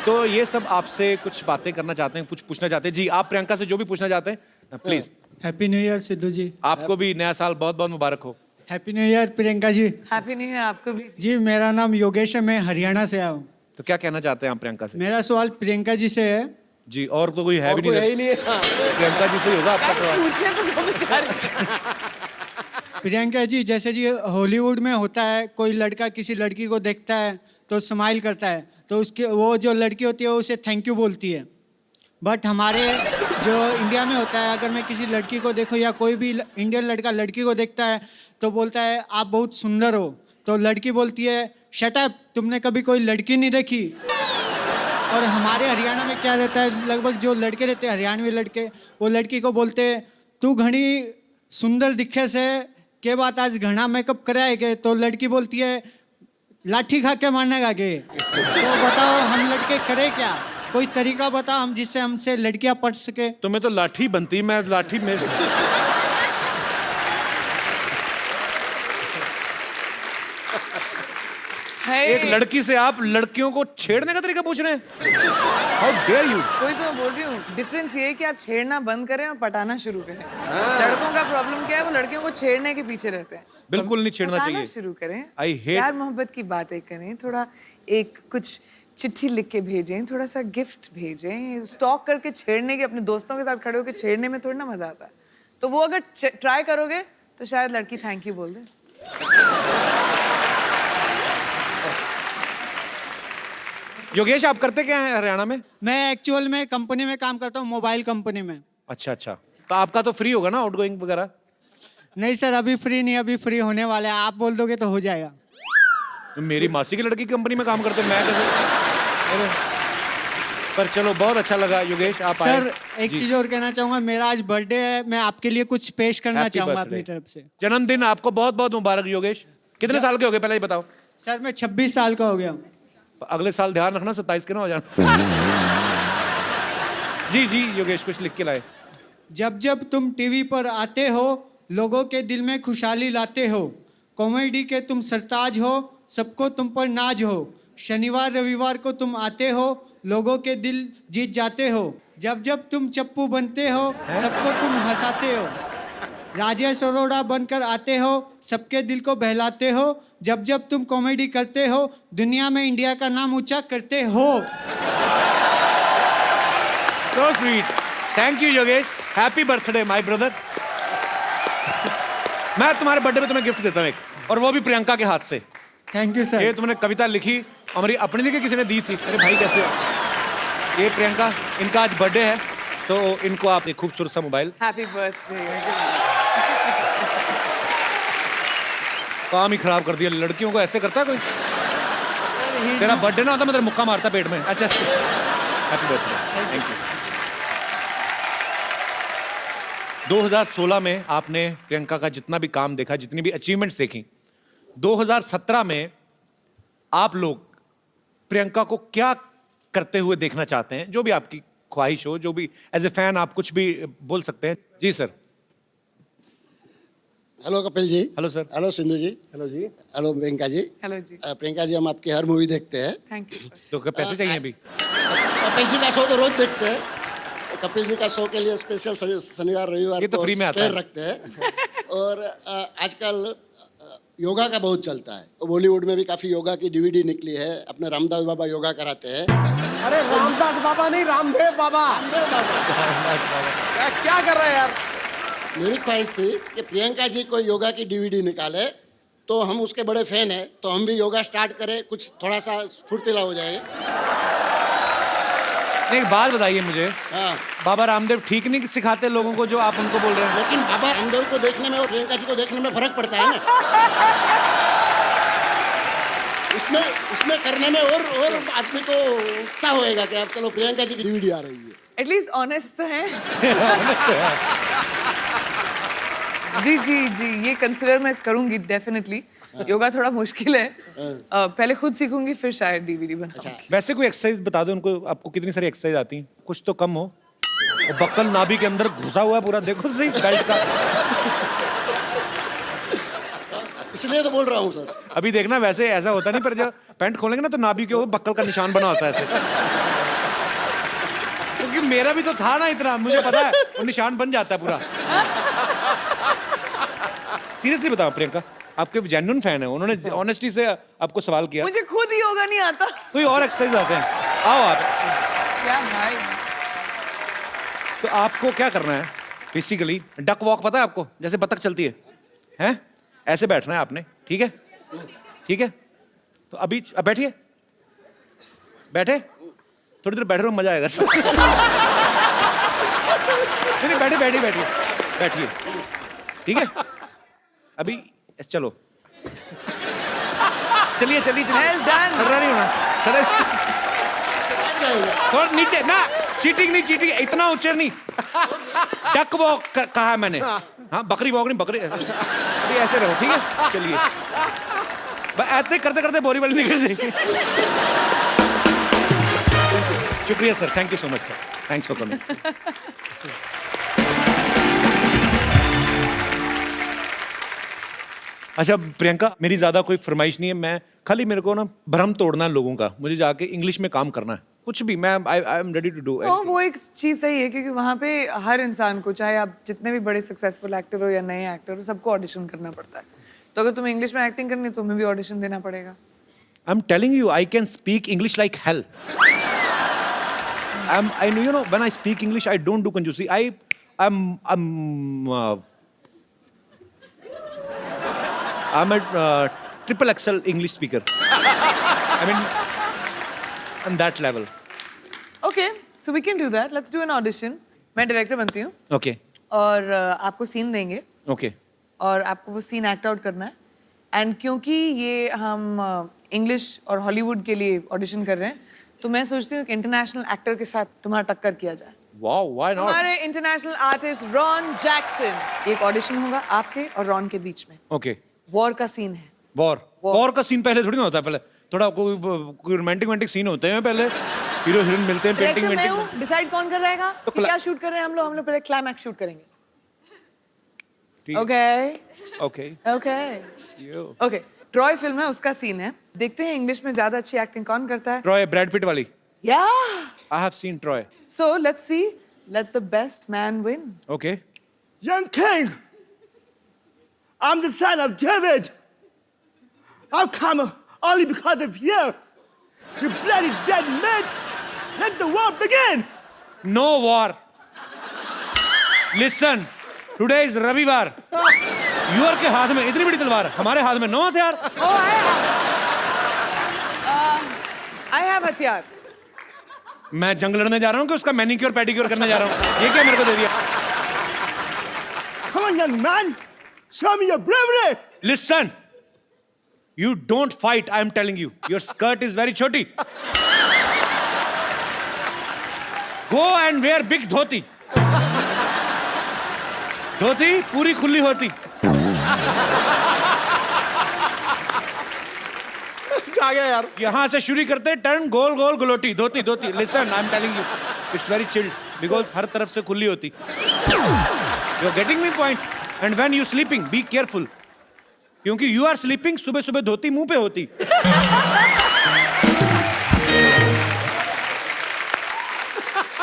तो ये सब आपसे कुछ बातें करना चाहते हैं, कुछ पूछना चाहते हैं। जी, आप प्रियंका से जो भी पूछना चाहते हैं please. Happy new year Sidhu ji. आपको भी नया साल बहुत बहुत मुबारक हो। Happy new year Priyanka ji. Happy new year आपको भी। जी मेरा नाम योगेश है, मैं हरियाणा से आया हूँ। तो क्या कहना चाहते हैं आप प्रियंका से? मेरा सवाल प्रियंका जी से है। जी, और तो कोई है और भी कोई नहीं। है ही नहीं है। हाँ। प्रियंका जी से ही होगा आपका सवाल। पूछने तो दो बेचारे। प्रियंका जी, जैसे जी हॉलीवुड में होता है, कोई लड़का किसी लड़की को देखता है तो स्माइल करता है, तो उसके वो जो लड़की होती है वो उसे थैंक यू बोलती है। बट हमारे जो इंडिया में होता है, अगर मैं किसी लड़की को देखूं या कोई भी इंडियन लड़का लड़की को देखता है तो बोलता है आप बहुत सुंदर हो, तो लड़की बोलती है शट अप, तुमने कभी कोई लड़की नहीं देखी। और हमारे हरियाणा में क्या रहता है, लगभग जो लड़के रहते हैं हरियाणवी लड़के, वो लड़की को बोलते हैं तू घनी सुंदर दिखे से के बात आज घना मेकअप कराए के, तो लड़की बोलती है लाठी खा के मारने का के। तो बताओ हम लड़के करें क्या, कोई तरीका बताओ हम जिससे हमसे लड़कियां पढ़ सके। तो मैं तो लाठी बनती, मैं लाठी में एक लड़की से आप लड़कियों को छेड़ने का तरीका पूछ रहे हैं? How dare you. कोई तो मैं बोल रही हूँ, डिफरेंस ये है कि आप छेड़ना बंद करें और पटाना शुरू करें। लड़कों का प्रॉब्लम क्या है, वो लड़कियों को छेड़ने के पीछे रहते हैं। बिल्कुल नहीं छेड़ना पटाना चाहिए। शुरू करें, I hate- प्यार मोहब्बत की बातें करें, थोड़ा एक कुछ चिट्ठी लिख के भेजें, थोड़ा सा गिफ्ट भेजें। स्टॉक करके छेड़ने के, अपने दोस्तों के साथ खड़े होकर छेड़ने में थोड़ी ना मजा आता है। तो वो अगर ट्राई करोगे तो शायद लड़की थैंक यू बोल दे। योगेश, आप करते क्या हैं हरियाणा में? मैं एक्चुअल में कंपनी में काम करता हूँ, मोबाइल कंपनी में। अच्छा अच्छा, तो आपका तो फ्री होगा ना आउटगोइंग वगैरह? नहीं सर, अभी फ्री नहीं, अभी फ्री होने वाला है, आप बोल दोगे तो हो जाएगा। तो मेरी मासी की लड़की की कंपनी में काम करते, मैं कैसे? अरे, पर चलो बहुत अच्छा लगा योगेश, आप आए। सर एक जी। चीज और कहना चाहूंगा, मेरा आज बर्थडे है, मैं आपके लिए कुछ पेश करना Happy चाहूंगा birthday। अपनी तरफ से। जन्मदिन आपको बहुत बहुत मुबारक योगेश। कितने साल के हो गए पहले ये बताओ? सर मैं 26 साल का हो गया हूँ। अगले साल ध्यान रखना 27 के ना हो जाना। जी जी योगेश, कुछ लिख के लाए। जब जब तुम टीवी पर आते हो, लोगों के दिल में खुशहाली लाते हो, कॉमेडी के तुम सरताज हो, सबको तुम पर नाज हो, शनिवार रविवार को तुम आते हो, लोगों के दिल जीत जाते हो, जब जब तुम चप्पू बनते हो, सबको तुम हंसाते हो, राजेश अरोड़ा बनकर आते हो, सबके दिल को बहलाते हो, जब जब तुम कॉमेडी करते हो, दुनिया में इंडिया का नाम ऊंचा करते हो। So sweet, thank you Yogesh, happy birthday my brother. मैं तुम्हारे बर्थडे पे तुम्हें गिफ्ट देता हूँ एक, और वो भी प्रियंका के हाथ से। थैंक यू ये सर। तुमने कविता लिखी, हमारी अपनी लिखी, किसी ने दी थी। अरे भाई कैसे हो? ये प्रियंका, इनका आज बर्थडे है, तो इनको आप एक खूबसूरत सा मोबाइल। Happy birthday. काम ही खराब कर दिया, लड़कियों को ऐसे करता है कोई? तेरा बर्थडे ना होता मैं तेरा मुक्का मारता पेट में। अच्छा, हैप्पी बर्थडे, थैंक यू। 2016 में आपने प्रियंका का जितना भी काम देखा, जितनी भी अचीवमेंट्स देखी, 2017 में आप लोग प्रियंका को क्या करते हुए देखना चाहते हैं? जो भी आपकी ख्वाहिश हो, जो भी एज ए फैन आप कुछ भी बोल सकते हैं। जी sir. Hello Kapil ji. Hello sir. Hello Sindhu ji. Hello जी। हेलो प्रियंका जी। हेलो जी। प्रियंका जी, हम आपकी हर मूवी देखते हैं। Thank you. तो क्या पैसे चाहिए अभी? कपिल जी का शो तो रोज देखते हैं। कपिल जी का शो के लिए स्पेशल शनिवार रविवार ये तो को फ्री में आता स्पेयर है। रखते हैं। और आजकल योगा का बहुत चलता है, तो बॉलीवुड में भी काफी योगा की डीवीडी निकली है। अपने रामदेव बाबा योगा कराते हैं। अरे रामदास बाबा नहीं, रामदेव बाबा। क्या कर रहे हैं यार? मेरी ख्वाहिश थी कि प्रियंका जी कोई योगा की डीवीडी निकाले, तो हम उसके बड़े फैन हैं, तो हम भी योगा स्टार्ट करें, कुछ थोड़ा सा फुर्तीला हो जाए। एक बात बताइए मुझे, हाँ, बाबा रामदेव ठीक नहीं सिखाते लोगों को जो आप उनको बोल रहे हैं? लेकिन बाबा रामदेव को देखने में और प्रियंका जी को देखने में फर्क पड़ता है ना। उसमें करने में और आदमी को उत्साह होएगा कि अब चलो प्रियंका जी की डीवीडी आ रही है। एटलीस्ट ऑनेस्ट तो है। जी जी जी, ये कंसिडर मैं करूंगी डेफिनेटली। योगा थोड़ा मुश्किल है, पहले खुद सीखूंगी फिर शायद डीवीडी बनाऊंगी। वैसे कोई एक्सरसाइज बता दो उनको, आपको कितनी सारी एक्सरसाइज आती हैं? कुछ तो कम हो। और बक्कल नाभि के अंदर घुसा हुआ है पूरा, देखो सही बेल्ट का। इसलिए तो बोल रहा हूँ सर। अभी देखना, वैसे ऐसा होता नहीं, पर जब पैंट खोलेंगे ना तो नाभि के ऊपर बक्कल का निशान बना होता है ऐसे। क्योंकि मेरा भी तो था ना इतना, मुझे पता है वो निशान बन जाता है पूरा। सीरियसली बताओ प्रियंका, आपके जेन्युइन फैन है, उन्होंने ऑनेस्टी से आपको सवाल किया। मुझे खुद योगा नहीं आता। कोई और एक्सरसाइज आते हैं, आओ आप। क्या भाई? तो आपको क्या करना है बेसिकली, डक वॉक पता है आपको, जैसे बतख चलती है, हैं? ऐसे बैठना है आपने, ठीक है? ठीक है, तो अभी अब बैठिए, बैठे, थोड़ी देर बैठे रहो, मजा आएगा। नहीं बैठे, बैठिए बैठिए बैठिए, ठीक है? अभी चलो, चलिए चलिए चलिए। Well done. खड़ा नहीं होना, थोड़ा नीचे ना, चीटिंग नहीं, चीटिंग इतना ऊंचे नहीं, डक वॉक कहा है मैंने। हाँ, बकरी वॉक नहीं, बकरी। अभी ऐसे रहो, ठीक है? चलिए, ऐसे करते करते बोरी वाली निकल जाएगी। शुक्रिया sir, thank you so much sir, thanks for coming. अच्छा प्रियंका, मेरी ज्यादा कोई फरमाइश नहीं है, मैं खाली मेरे को ना भ्रम तोड़ना है लोगों का, मुझे जाके इंग्लिश में काम करना है, कुछ भी, मैं I am ready to do. वो एक चीज सही है, क्योंकि वहाँ पे हर इंसान को, चाहे आप जितने भी बड़े सक्सेसफुल एक्टर हो या नए एक्टर हो, सबको ऑडिशन करना पड़ता है। तो अगर तुम्हें इंग्लिश में एक्टिंग करनी है, तुम्हें भी ऑडिशन देना पड़ेगा। I am telling you, I can speak English like hell. I know, you know, when I speak English, I don't do conjusi. I'm a triple XL English speaker. I mean, on that level. Okay, so we can do that. Let's do an audition. मैं डायरेक्टर बनती हूँ Okay. और आपको सीन देंगे Okay. और आपको वो सीन एक्ट आउट करना है। एंड क्योंकि ये हम इंग्लिश और हॉलीवुड के लिए ऑडिशन कर रहे हैं, तो मैं सोचती हूँ कि इंटरनेशनल एक्टर के साथ तुम्हारा टक्कर किया जाए। Wow, why not? हमारे इंटरनेशनल आर्टिस्ट रॉन जैक्सन। एक ऑडिशन होगा आपके और रॉन के बीच में। Okay. वॉर का सीन है। वॉर का सीन पहले थोड़ी ना होता है, पहले थोड़ा कोई रोमांटिक सीन होते हैं, पहले हीरो हीरोइन मिलते हैं, पेंटिंग मैं वेंटिंग। हूँ, डिसाइड कौन कर रहेगा तो कि क्या शूट कर रहे हैं हम लोग पहले क्लाइमैक्स शूट करेंगे। ठीक। Okay Okay. Okay You. Okay. Troy film है, उसका सीन है। देखते हैं इंग्लिश में ज्यादा अच्छी एक्टिंग कौन करता है। Troy, Brad Pitt वाली। या I have seen Troy. So let's see, let the best man win. Okay. Young king, I'm the son of David. I've come only because of you. You bloody dead meat. Let the war begin. No war. Listen, today is रविवार। यूर के हाथ में इतनी बड़ी तलवार, हमारे हाथ में 9 हथियार। आई हैव हथियार। मैं जंग लड़ने जा रहा हूँ कि उसका मैनिक्योर पेडिक्योर करने जा रहा हूँ? ये क्या मेरे को दे दिया? Come on, young man. Show me your bravery. Listen, you don't fight. I am telling you. Your skirt is very choti. Go and wear big dhoti. धोती पूरी खुली होती। जा गया यार। यहाँ से शुरू करते, turn goal goal galouti, dhoti dhoti. Listen, I'm telling you, it's very chilled because हर तरफ से खुली होती। You're getting me point? And when you sleeping, be careful. क्योंकि you are sleeping, सुबह सुबह धोती मुंह पे होती।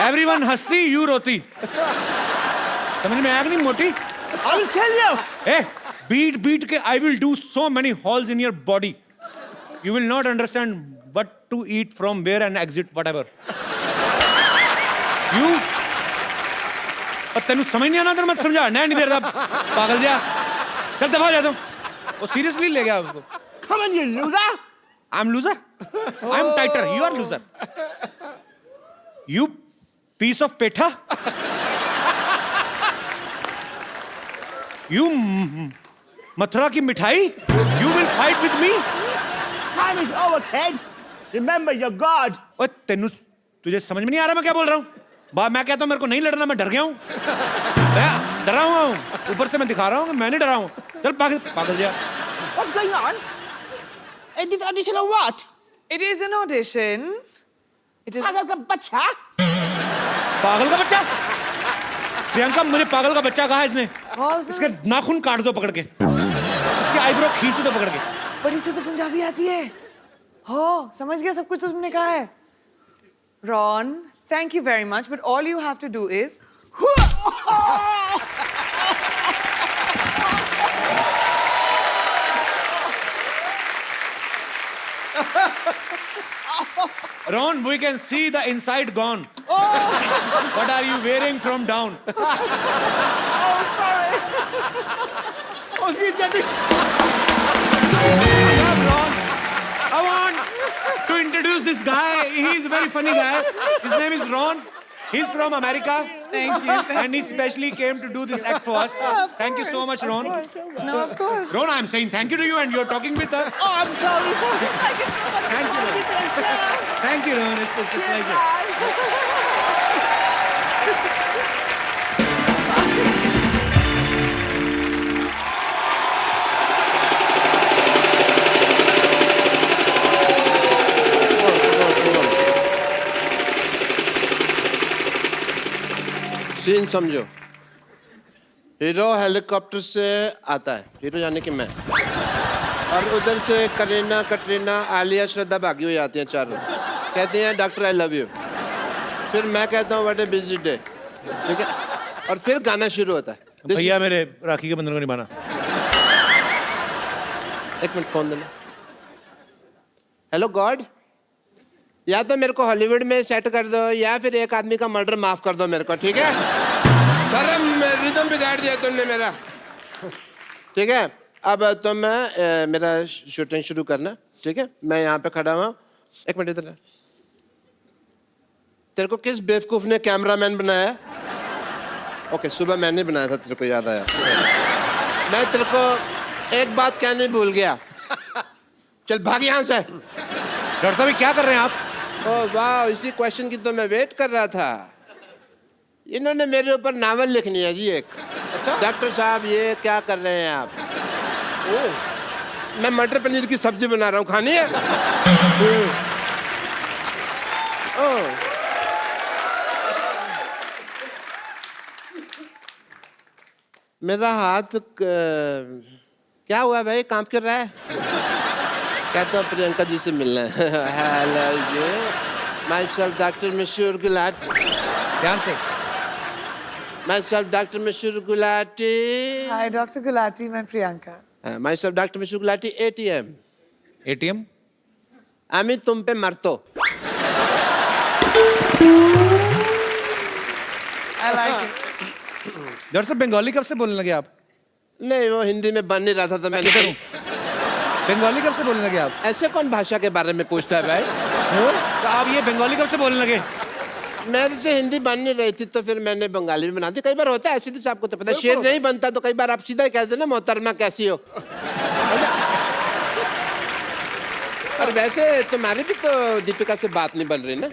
Everyone हंसती, you रोती। समझ में आया कि नहीं मोटी? I will tell you. Eh, beat के I will do so many holes in your body. You will not understand what to eat from where and exit whatever. You और तेनू समझ नहीं आना, तेरे मत समझा, नहीं दे रहा पागल जा, चल दफा हो जा तुम। वो सीरियसली ले गया उसको। Come on, you loser. I'm loser. I'm tighter. You are loser. You piece of petha. You Mathura की मिठाई. You will fight with me. Time is over, kid. Remember your God. ओए तेनू तुझे समझ में नहीं आ रहा मैं क्या बोल रहा हूँ? मैं कहता हूँ मेरे को नहीं लड़ना, मैं डर गया हूँ, मैं डरा हुआ हूँ, ऊपर से मैं दिखा रहा हूँ कि मैं नहीं डरा हूँ। चल पागल जा। What's going on? Is this audition or what? It is an audition. It is. पागल का बच्चा? पागल का बच्चा? प्रियंका, मुझे पागल का बच्चा कहा इसने। उसने- इसके नाखून काट दो पकड़ के, इसके आईब्रो खींच दो पकड़ के। पर इसे तो पंजाबी आती है। हो समझ गया सब कुछ तुमने कहा है। Ron, Thank you very much, but all you have to do is Ron, we can see the inside gone. What are you wearing from down? उसकी चड्डी Ron, I want to introduce this guy. He's a very funny guy. His name is Ron. He's from America. thank you. And he specially came to do this act for us. Thank you so much, Ron. No, of course. Ron, I'm saying thank you to you and you're talking with her. Oh, I'm sorry for it. Thank you, Ron. Thank you, Ron. It's a pleasure. Scene समझो, हीरो हेलीकॉप्टर से आता है, हीरो यानी कि मैं, और उधर से करीना, कटरीना, आलिया, श्रद्धा भागी हुई आती हैं चारों, कहती हैं डॉक्टर आई लव यू। फिर मैं कहता हूँ व्हाट ए बिजी डे, ठीक है, और फिर गाना शुरू होता है। भैया मेरे राखी के बंधन को निभाना। एक मिनट फोन देना। हेलो गॉड, या तो मेरे को हॉलीवुड में सेट कर दो या फिर एक आदमी का मर्डर माफ कर दो मेरे को, ठीक है? सर रिदम बिगाड़ दिया तुमने मेरा, ठीक है? अब तो मैं मेरा शूटिंग शुरू करना, ठीक है? मैं यहाँ पे खड़ा हुआ। एक मिनट इधर। तेरे को किस बेवकूफ ने कैमरामैन बनाया? ओके, सुबह मैंने बनाया था, तेरे को याद आया। मैं तेरे को एक बात कहने भूल गया। चल भाग यहाँ से। डॉक्टर साहब क्या कर रहे हैं आप? ओह वाह, इसी क्वेश्चन की तो मैं वेट कर रहा था। इन्होंने मेरे ऊपर नावल लिखनी है जी एक। अच्छा डॉक्टर साहब ये क्या कर रहे हैं आप? ओह मैं मटर पनीर की सब्जी बना रहा हूँ, खानी है? ओह मेरा हाथ क्या हुआ भाई, काम कर रहा है? कहता हूँ प्रियंका जी से मिलना है। Hello ji, myself doctor Mashoor Gulati. ध्यान से। My self doctor Mashoor Gulati. Hi, Dr. Gulati. मैं Priyanka. My self doctor Mashoor Gulati. ATM। ATM? আমি तुम पे मरतो। I like it. डॉक्टर साहब बंगाली कब से बोलने लगे आप? नहीं वो हिंदी में बन नहीं रहा था तो मैं किधर हूँ? बंगाली कब से बोलने लगे आप? ऐसे कौन भाषा के बारे में पूछता है भाई? तो आप ये बंगाली कब से बोलने लगे? मेरे से हिंदी बन नहीं रही थी तो फिर मैंने बंगाली में बना दी। कई बार होता है ऐसे, तो आपको तो पता है, शेर नहीं बनता तो कई बार आप सीधा ही कहते ना मोहतरमा कैसी हो। और वैसे तुम्हारी भी तो दीपिका से बात नहीं बन रही ना।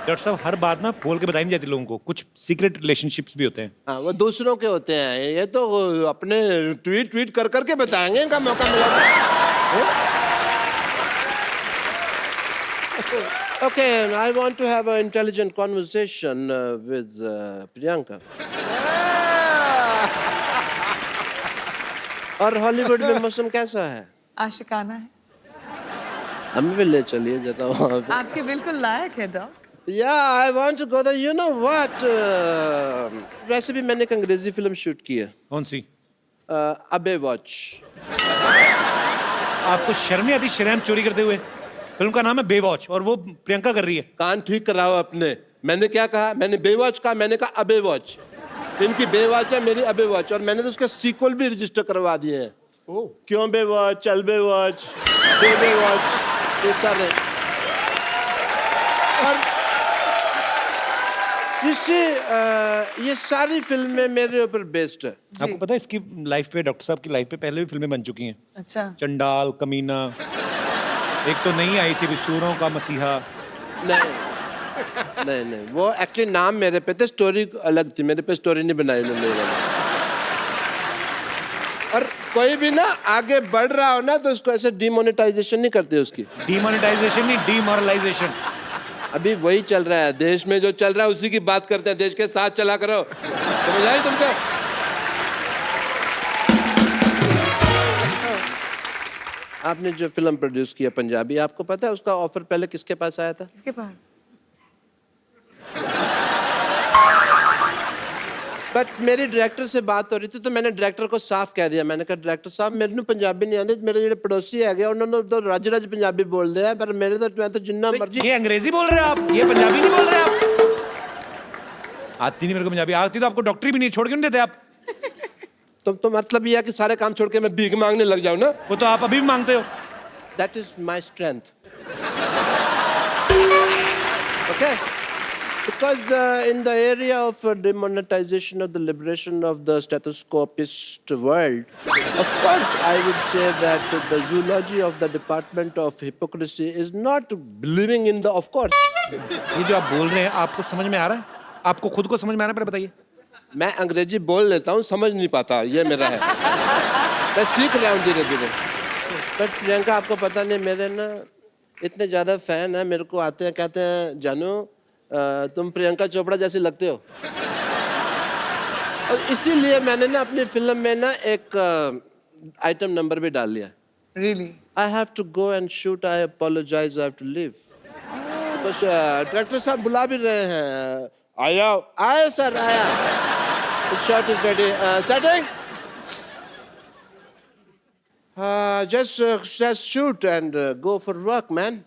डॉक्टर साहब हर बात ना बोल के बताई नहीं जाती लोगों को, कुछ सीक्रेट रिलेशनशिप्स भी होते हैं। हाँ वो दूसरों के होते हैं, ये तो अपने ट्वीट कर करके बताएंगे, इनका मौका मिला। Okay, I want to have an intelligent conversation with Priyanka. और हॉलीवुड में मौसम कैसा है? आशिकाना है। हमें भी ले चलिए जरा वहाँ पे। आपके बिल्कुल लायक है dock. Yeah, I want to go there. You know what? वैसे भी मैंने एक अंग्रेजी फिल्म शूट की है। कौन सी? अबे वॉच। आपको शर्म नहीं आती शर्म चोरी करते हुए? फिल्म का नाम है बेवॉच और वो प्रियंका कर रही है। कान ठीक कराओ अपने। मैंने क्या कहा? मैंने बेवॉच कहा, मैंने कहा अबे वॉच। इनकी बेवॉच है, मेरी अबे वॉच, और मैंने तो उसके सीक्वल भी रजिस्टर करवा दिए हैं। क्यों बेवॉच, चल बेवॉच, बेवॉच, ये सारे। और ये सारी फिल्में मेरे ऊपर बेस्ड है। आपको पता है इसकी लाइफ पे, डॉक्टर साहब की लाइफ पे पहले भी फिल्में बन चुकी हैं। अच्छा। चंडाल, कमीना, एक तो नई आई थी सूरों का मसीहा। नहीं वो एक्चुअली नाम मेरे पे थे, स्टोरी अलग थी, मेरे पे स्टोरी नहीं बनाई उन्होंने। और कोई भी ना आगे बढ़ रहा हो ना तो उसको ऐसे डिमोनेटाइजेशन नहीं करते उसकी। डिमोनेटाइजेशन नहीं, डिमोरलाइजेशन। अभी वही चल रहा है देश में, जो चल रहा है उसी की बात करते हैं। देश के साथ चला करो, समझ आई तुमको? आपने जो फिल्म प्रोड्यूस किया पंजाबी, आपको पता है उसका ऑफर पहले किसके पास आया था? किसके पास? बट मेरी डायरेक्टर से बात हो रही थी तो मैंने डायरेक्टर को साफ कह दिया, मैंने कहा डायरेक्टर साहब मेरे पंजाबी नहीं आती, मेरे जो पड़ोसी है उन्होंने तो रज रज पंजाबी बोल दिया पर मेरे तो मैं तो जिन्ना मर्जी। ये अंग्रेजी बोल रहे हैं आप, ये पंजाबी नहीं बोल रहे आप। आती नहीं मेरे को पंजाबी, आती तो आपको डॉक्टरी भी नहीं छोड़ क्यों नहीं देते आप? तो मतलब ये है कि सारे काम छोड़ के मैं भीख मांगने लग जाऊं ना? वो तो आप अभी भी मांगते हो। That is my strength. Okay? Because in the area of demonetization of the liberation of the stethoscopist world, of course I would say that the zoology of the department of hypocrisy is not believing in the, of course. ये जो आप बोल रहे हैं आपको समझ में आ रहा है? आपको खुद को समझ में आ रहा है? पर बताइए। मैं अंग्रेजी बोल लेता हूँ, समझ नहीं पाता, ये मेरा है। मैं सीख रहा हूँ धीरे धीरे। बट प्रियंका आपको पता नहीं मेरे ना इतने ज़्यादा फैन हैं, मेरे को आते हैं कहते हैं जानू तुम प्रियंका चोपड़ा जैसी लगते हो। और इसीलिए मैंने ना अपनी फिल्म में ना एक आइटम नंबर भी डाल लिया। Really? I have to go and shoot. I apologize. I have to leave. बस डायरेक्टर साहब बुला भी रहे हैं। आया सर आया। The shot is ready. Setting. Just shoot and go for work, man.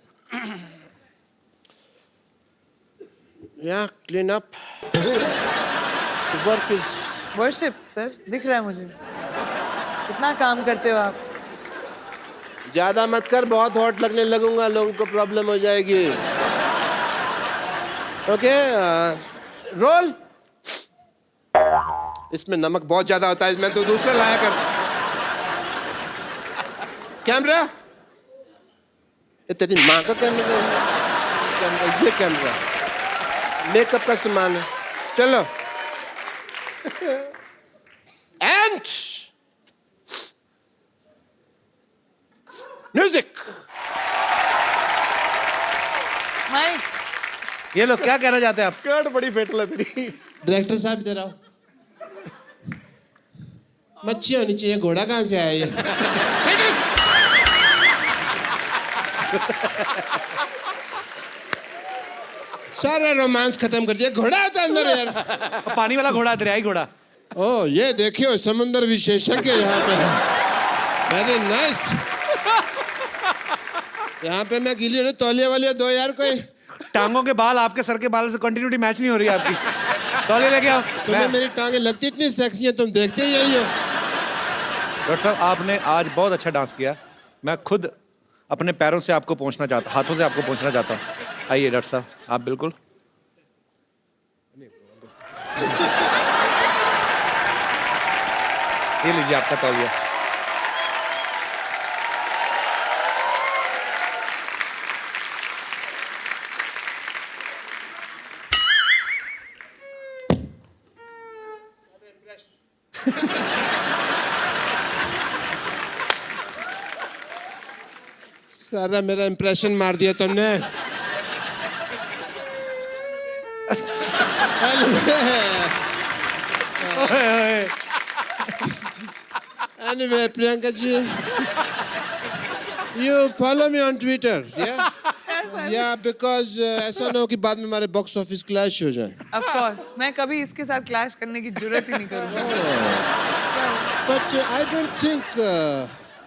Yeah, clean up. The work is. Worship, sir. दिख रहा है मुझे। कितना काम करते हो आप? ज्यादा मत कर, बहुत हॉट लगने लगूंगा, लोगों को प्रॉब्लम हो जाएगी। Okay, role. इसमें नमक बहुत ज्यादा होता है, मैं तो दूसरा लाया कर। कैमरा, ये तेरी माँ का कैमरा, ये कैमरा मेकअप का सामान है। चलो एंड म्यूजिक। माइक। ये लोग क्या कहना चाहते हैं आप? स्कर्ट बड़ी फेटल है तेरी। डायरेक्टर साहब इधर आओ। मच्छी होनी चाहिए, घोड़ा कहाँ से आया ये? सारा रोमांस खत्म कर दिया, घोड़ा आता अंदर यार। पानी वाला घोड़ा, दरियाई घोड़ा। ओ ये देखियो समुद्र विशेषज्ञ यहाँ पे है। Very nice. यहाँ पे मैं गिली हूँ, तौलिया वाली दो यार कोई। टांगों के बाल आपके सर के बाल से कंटिन्यूटी मैच नहीं हो रही है आपकी। तौलिया लेके आओ। तुम्हें मेरी टांगे लगती इतनी सेक्सी है, तुम देखते ही यही हो। डॉक्टर साहब आपने आज बहुत अच्छा डांस किया। मैं खुद अपने पैरों से आपको पहुंचना चाहता, हाथों से आपको पहुंचना चाहता हूँ। आइए डॉक्टर साहब, आप बिल्कुल। ये लीजिए आपका तौलिया। सारा मेरा इंप्रेशन मार दिया तुमने। Anyway, Priyanka ji, you follow me on Twitter, yeah? Yeah, because ऐसा ना हो कि बाद में हमारे बॉक्स ऑफिस क्लैश हो जाए। Of course, मैं कभी इसके साथ क्लैश करने की जरूरत ही नहीं करूँगी। But I don't think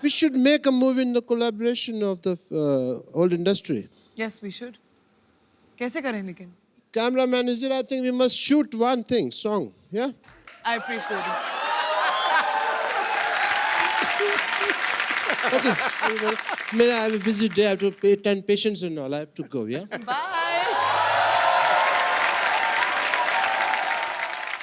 we should make a movie in the collaboration of the old industry. Yes, we should. कैसे करें लेकिन? Cameraman is it? I think we must shoot one thing, song, yeah? I appreciate it. Okay. I have a busy day. I have to attend patients and all. I have to go, yeah? Bye.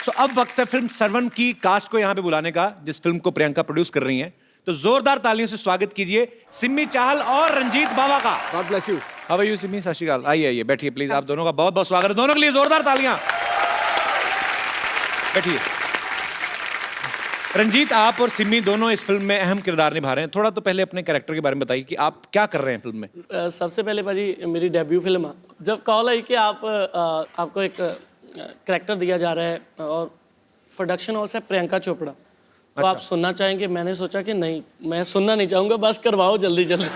So, अब वक्त है फिल्म सर्वन की कास्ट को यहाँ पे बुलाने का, जिस फिल्म को प्रियंका प्रोड्यूस कर रही हैं। तो जोरदार तालियों से स्वागत कीजिए सिम्मी चाहल और रंजीत बाबा का। God bless you. How are you Simmi? Sat Shri अकाल। आइए बैठिए प्लीज। आप दोनों का बहुत बहुत स्वागत है। दोनों के लिए जोरदार तालियां। बैठिए। रंजीत, आप और सिम्मी दोनों इस फिल्म में अहम किरदार निभा रहे हैं। थोड़ा तो पहले अपने कैरेक्टर के बारे में बताइए कि आप क्या कर रहे हैं फिल्म में। सबसे पहले भाजी मेरी डेब्यू फिल्म है। जब कॉल आई कि आपको एक कैरेक्टर दिया जा रहा है और प्रोडक्शन हाउस है प्रियंका चोपड़ा, तो आप सुनना चाहेंगे। मैंने सोचा कि नहीं, मैं सुनना नहीं चाहूँगा, बस करवाओ जल्दी जल्दी।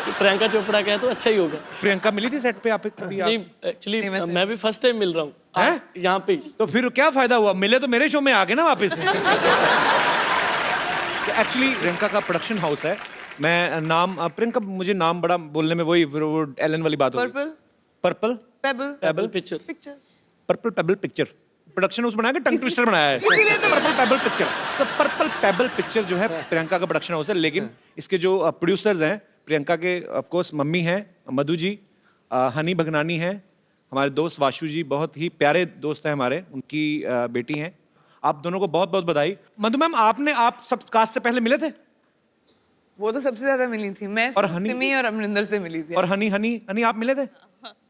प्रियंका चोपड़ा का है तो अच्छा ही होगा। प्रियंका मिली थी सेट पे आप कभी? नहीं एक्चुअली नहीं, वैसे- मैं भी फर्स्ट टाइम मिल रहा हूँ हैं? यहाँ पे ही। तो फिर क्या फायदा हुआ, मिले तो मेरे शो में आके ना वापस। एक्चुअली प्रियंका का प्रोडक्शन हाउस है। मैं नाम प्रियंका, मुझे नाम बड़ा बोलने में वही फिर वो एलन वाली बात होगी। Purple payable pictures. Purple payable picture production house बनाया कि टंग ट्विस्टर बनाया है? Purple payable picture. तो पर्पल पेबल पिक्चर जो है प्रियंका का प्रोडक्शन हाउस है, लेकिन इसके जो प्रोड्यूसर्स हैं प्रियंका के ऑफ कोर्स मम्मी हैं मधु जी, हनी भगनानी हैं, हमारे दोस्त वाशु जी, बहुत ही प्यारे दोस्त हैं हमारे, उनकी बेटी हैं। आप दोनों को बहुत बहुत बधाई। मधु मैम, आप सब कास्ट से पहले मिले थे? वो तो सबसे ज्यादा मिली थी मैं, और हनी? सिमी और अमरिंदर से मिली थी। और हनी आप मिले थे?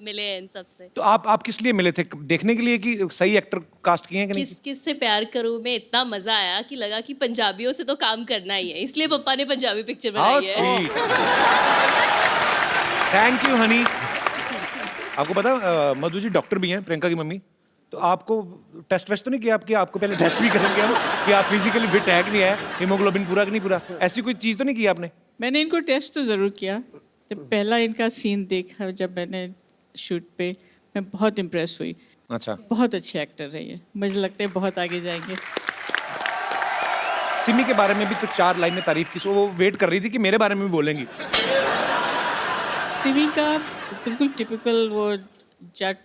मिले हैं इन सबसे। तो आप किस लिए मिले थे? देखने के लिए कि सही एक्टर कास्ट किए हैं कि नहीं? किस से प्यार करूं में इतना मजा आया कि लगा कि पंजाबियों से तो काम करना ही है, इसलिए पापा ने पंजाबी पिक्चर बनाई है। Thank you Honey. आपको पता मधु जी डॉक्टर भी हैं, प्रियंका की मम्मी। तो आपको टेस्ट वेस्ट तो नहीं किया? आपको पहले टेस्ट भी करेंगे हम कि आप फिजिकली फिट है कि नहीं है, हीमोग्लोबिन पूरा कि नहीं पूरा, ऐसी कोई चीज़ तो नहीं की आपने? मैंने इनको टेस्ट तो ज़रूर किया। जब पहला इनका सीन देखा जब मैंने शूट पे, मैं बहुत इम्प्रेस हुई। अच्छा, बहुत अच्छे एक्टर रहे हैं, मुझे लगता है बहुत आगे जाएंगे। सिमी के बारे में भी तो 4 लाइन में तारीफ की, सो वो वेट कर रही थी कि मेरे बारे में भी बोलेंगी। सिमी का बिल्कुल टिपिकल वो जट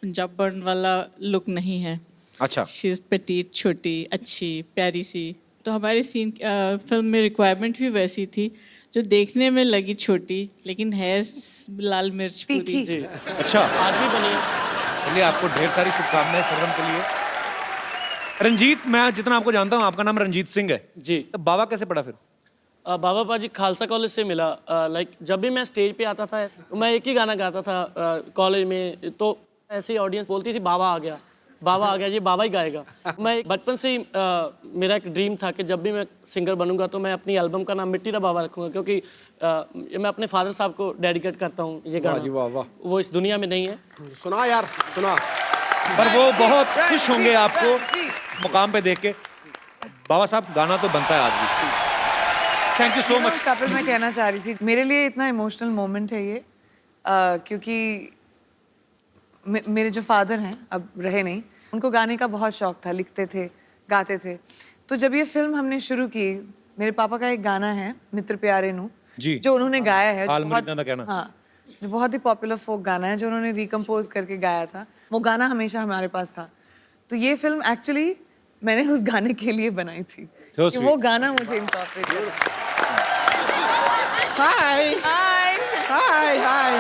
पंजाबन वाला लुक नहीं है। अच्छा, शी इज़ पेटीट, छोटी, अच्छी, प्यारी सी। तो हमारे सीन फिल्म में रिक्वायरमेंट भी वैसी थी, जो देखने में लगी छोटी लेकिन है लाल मिर्च पूरी। जी अच्छा, आज भी बनी है। चलिए आपको ढेर सारी शुभकामनाएं सरगम के लिए। रंजीत, मैं जितना आपको जानता हूँ आपका नाम रंजीत सिंह है जी। तो बाबा कैसे पड़ा फिर? बाबा पाजी खालसा कॉलेज से मिला। लाइक जब भी मैं स्टेज पे आता था तो मैं एक ही गाना गाता था कॉलेज में, तो ऐसे ही ऑडियंस बोलती थी बाबा आ गया, बाबा आ गया, ये बाबा ही गाएगा। मैं बचपन से ही मेरा एक ड्रीम था कि जब भी मैं सिंगर बनूंगा तो मैं अपनी एल्बम का नाम मिट्टी दा बाबा रखूंगा, क्योंकि मैं अपने फादर साहब को डेडिकेट करता हूँ ये गाना। वाह वाह, वो इस दुनिया में नहीं है। सुना यार, सुना। पर वो बहुत खुश होंगे आपको मुकाम पे देख के। बाबा साहब, गाना तो बनता है आज भी। Thank you so much. Kapil, मैं कहना चाह रही थी, मेरे लिए इतना इमोशनल मोमेंट है ये, क्योंकि मेरे जो फादर हैं, अब रहे नहीं, उनको गाने का बहुत शौक था, लिखते थे, गाते थे। तो जब ये फिल्म हमने शुरू की, मेरे पापा का एक गाना है मित्र प्यारे नू जी, जो उन्होंने गाया है, हाल बहुत, मुरीदां दा कहना। हाँ, जो बहुत ही पॉपुलर फोक गाना है, जो उन्होंने रिकम्पोज करके गाया था। वो गाना हमेशा हमारे पास था। तो ये फिल्म एक्चुअली मैंने उस गाने के लिए बनाई थी कि वो गाना मुझे इनकॉर्पोरेट करना। हाय हाय हाय हाय,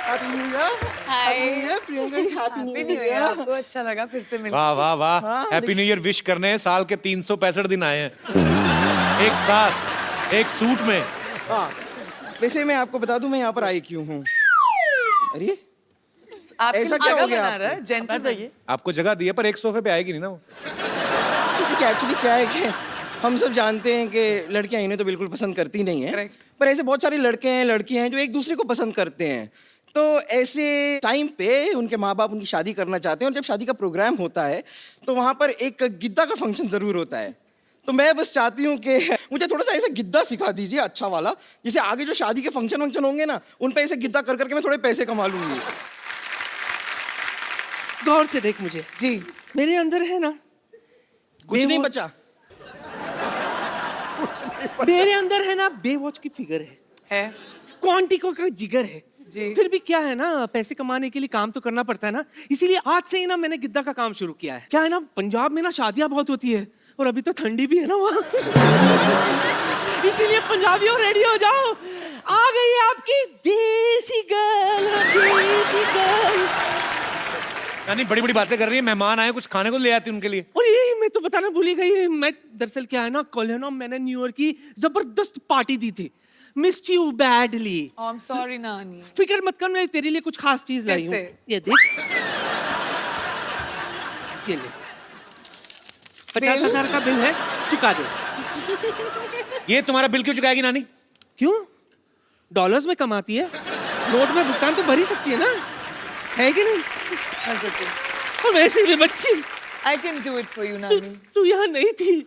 हैप्पी न्यू ईयर। हाय Priyanka ji, happy new new year. आपको अच्छा लगा फिर से मिलकर? वाह वाह वाह, हैप्पी न्यू ईयर विश करने साल के 365 दिन आए हैं एक साथ एक सूट में। हाँ, वैसे मैं आपको बता दूं मैं यहाँ पर आई क्यों हूँ। अरे आपके ऐसा लिए क्या जगह हो गया बना रहा है, जेंटलमैन। आपको जगह दी है पर एक सोफे पे आएगी नहीं ना वो। देखिए एक्चुअली क्या है कि हम सब जानते हैं कि लड़कियां इन्हें तो बिल्कुल पसंद करती नहीं है, Correct. पर ऐसे बहुत सारे लड़के हैं, लड़कियां हैं जो एक दूसरे को पसंद करते हैं। तो ऐसे टाइम पे उनके माँ बाप उनकी शादी करना चाहते हैं, और जब शादी का प्रोग्राम होता है तो वहाँ पर एक गिद्दा का फंक्शन ज़रूर होता है। तो मैं बस चाहती हूँ कि मुझे थोड़ा सा ऐसा गिद्दा सिखा दीजिए अच्छा वाला, जिसे आगे जो शादी के फंक्शन वंक्शन होंगे ना, उन पे ऐसे गिद्दा कर करके मैं थोड़े पैसे कमा लूंगी। गौर से देख मुझे जी, मेरे अंदर है ना कुछ नहीं बचा। मेरे अंदर है ना बेवॉच की फिगर है क्वांटिको का जिगर है जी। फिर भी क्या है ना, पैसे कमाने के लिए काम तो करना पड़ता है ना, इसीलिए आज से ही ना मैंने गिद्दा का काम शुरू किया है। क्या है ना, पंजाब में ना शादियां बहुत होती है और अभी तो ठंडी भी है ना वहाँ इसीलिए पंजाबियों रेडी हो जाओ, आ गई है आपकी देसी गर्ल, देसी गर्ल। यानी बड़ी बड़ी बातें कर रही है, मेहमान आए कुछ खाने को ले आती उनके लिए। और ये मैं तो बताना भूल ही गई, मैं दरअसल क्या है ना, कल है ना मैंने न्यू ईयर की जबरदस्त पार्टी दी थी, missed you badly. I am sorry नानी। फिक्र मत कर, मैं तेरे लिए कुछ खास चीज लाई हूँ। कैसे? ये देख, ये ले 50,000 का बिल है, चुका दे। ये तुम्हारा बिल क्यों चुकाएगी नानी? क्यों? डॉलर्स में कमाती है, नोट में भुगतान तो भर ही सकती है ना, है कि नहीं? और वैसे भी बच्ची, I can do it for you, नानी। तू यहाँ नहीं थी,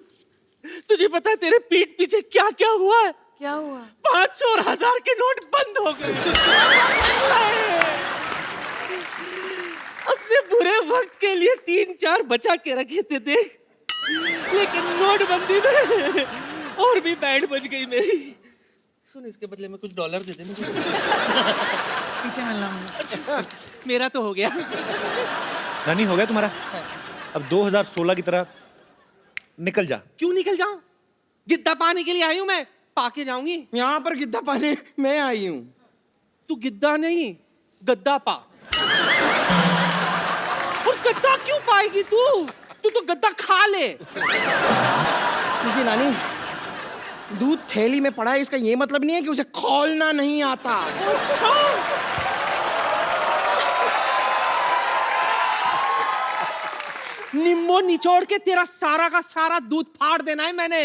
तुझे पता है तेरे पीठ पीछे क्या क्या हुआ है? क्या हुआ? 500 और 1000 के नोट बंद हो गए। अपने बुरे वक्त के लिए 3-4 बचा के रखे थे देख, लेकिन नोटबंदी में और भी बैंड बज गई मेरी। सुन, इसके बदले में कुछ डॉलर दे दे मुझे। पीछे मिलना मुझे। मेरा तो हो गया। रानी हो गया तुम्हारा? अब 2016 की तरह निकल जा। क्यों निकल जाऊं? गिद्दा पाने के लिए आई हूं मैं, पाके जाऊंगी। यहाँ पर गिद्दा पाने मैं आई हूँ। तू गिद्दा नहीं, गद्दा पा। और गद्दा क्यों पाएगी तू? तू तो गद्दा खा ले। क्योंकि नानी, दूध थैली में पड़ा है, इसका ये मतलब नहीं है कि उसे खोलना नहीं आता। अच्छा। निम्बो निचोड़ के तेरा सारा का सारा दूध फाड़ देना है मैंने।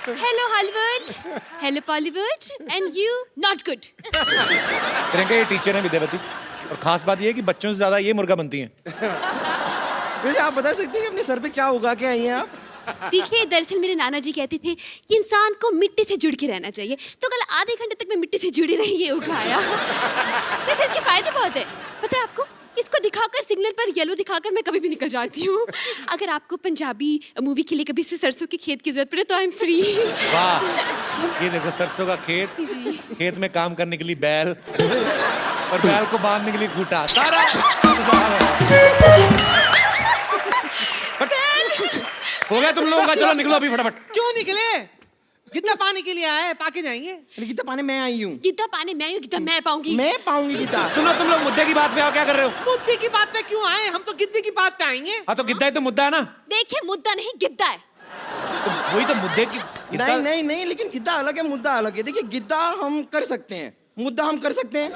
Hello Hollywood, hello Bollywood, and you not good. Priyanka ये टीचर है विद्यावती, और खास बात ये है कि बच्चों से ज्यादा ये मुर्गा बनती हैं। वैसे आप बता सकते हैं कि अपने सर पे क्या उगा के आई हैं आप? देखिए, दरअसल मेरे नाना जी कहते थे कि इंसान को मिट्टी से जुड़ के रहना चाहिए, तो कल आधे घंटे तक मैं मिट्टी से जुड़ी रही, ये उगाया। वैसे इसके फायदे बहुत है, पता है आपको? इसको दिखाकर, सिग्नल पर येलो दिखाकर मैं कभी भी निकल जाती हूँ। अगर आपको पंजाबी मूवी के लिए कभी से सरसों के खेत की जरूरत पड़े तो आई एम फ्री। वाह, ये देखो सरसों का खेत, खेत में काम करने के लिए बैल, और बैल को बांधने के लिए खूंटा। सारा हो गया तुम लोगों का। चलो निकलो अभी फटाफट। क्यों निकले? गिद्दा पाने के लिए आए, पाके जाएंगे। गिद्दा पाने मैं आई हूँ। गिद्दा पाने मैं हूँ, गिद्दा मैं पाऊंगी। मैं पाऊंगी गिद्दा। सुनो, तुम लोग मुद्दे की बात पे आओ, क्या कर रहे हो? मुद्दे की बात पे क्यों आए? हम तो गिद्दे की बात पे आएंगे। हाँ तो गिद्दा ही तो मुद्दा है ना। देखिए, मुद्दा नहीं गिद्दा है। तो वही तो मुद्दे की नहीं नहीं नहीं, लेकिन गिद्दा अलग है, मुद्दा अलग है। देखिए, गिद्दा हम कर सकते हैं, मुद्दा हम कर सकते हैं।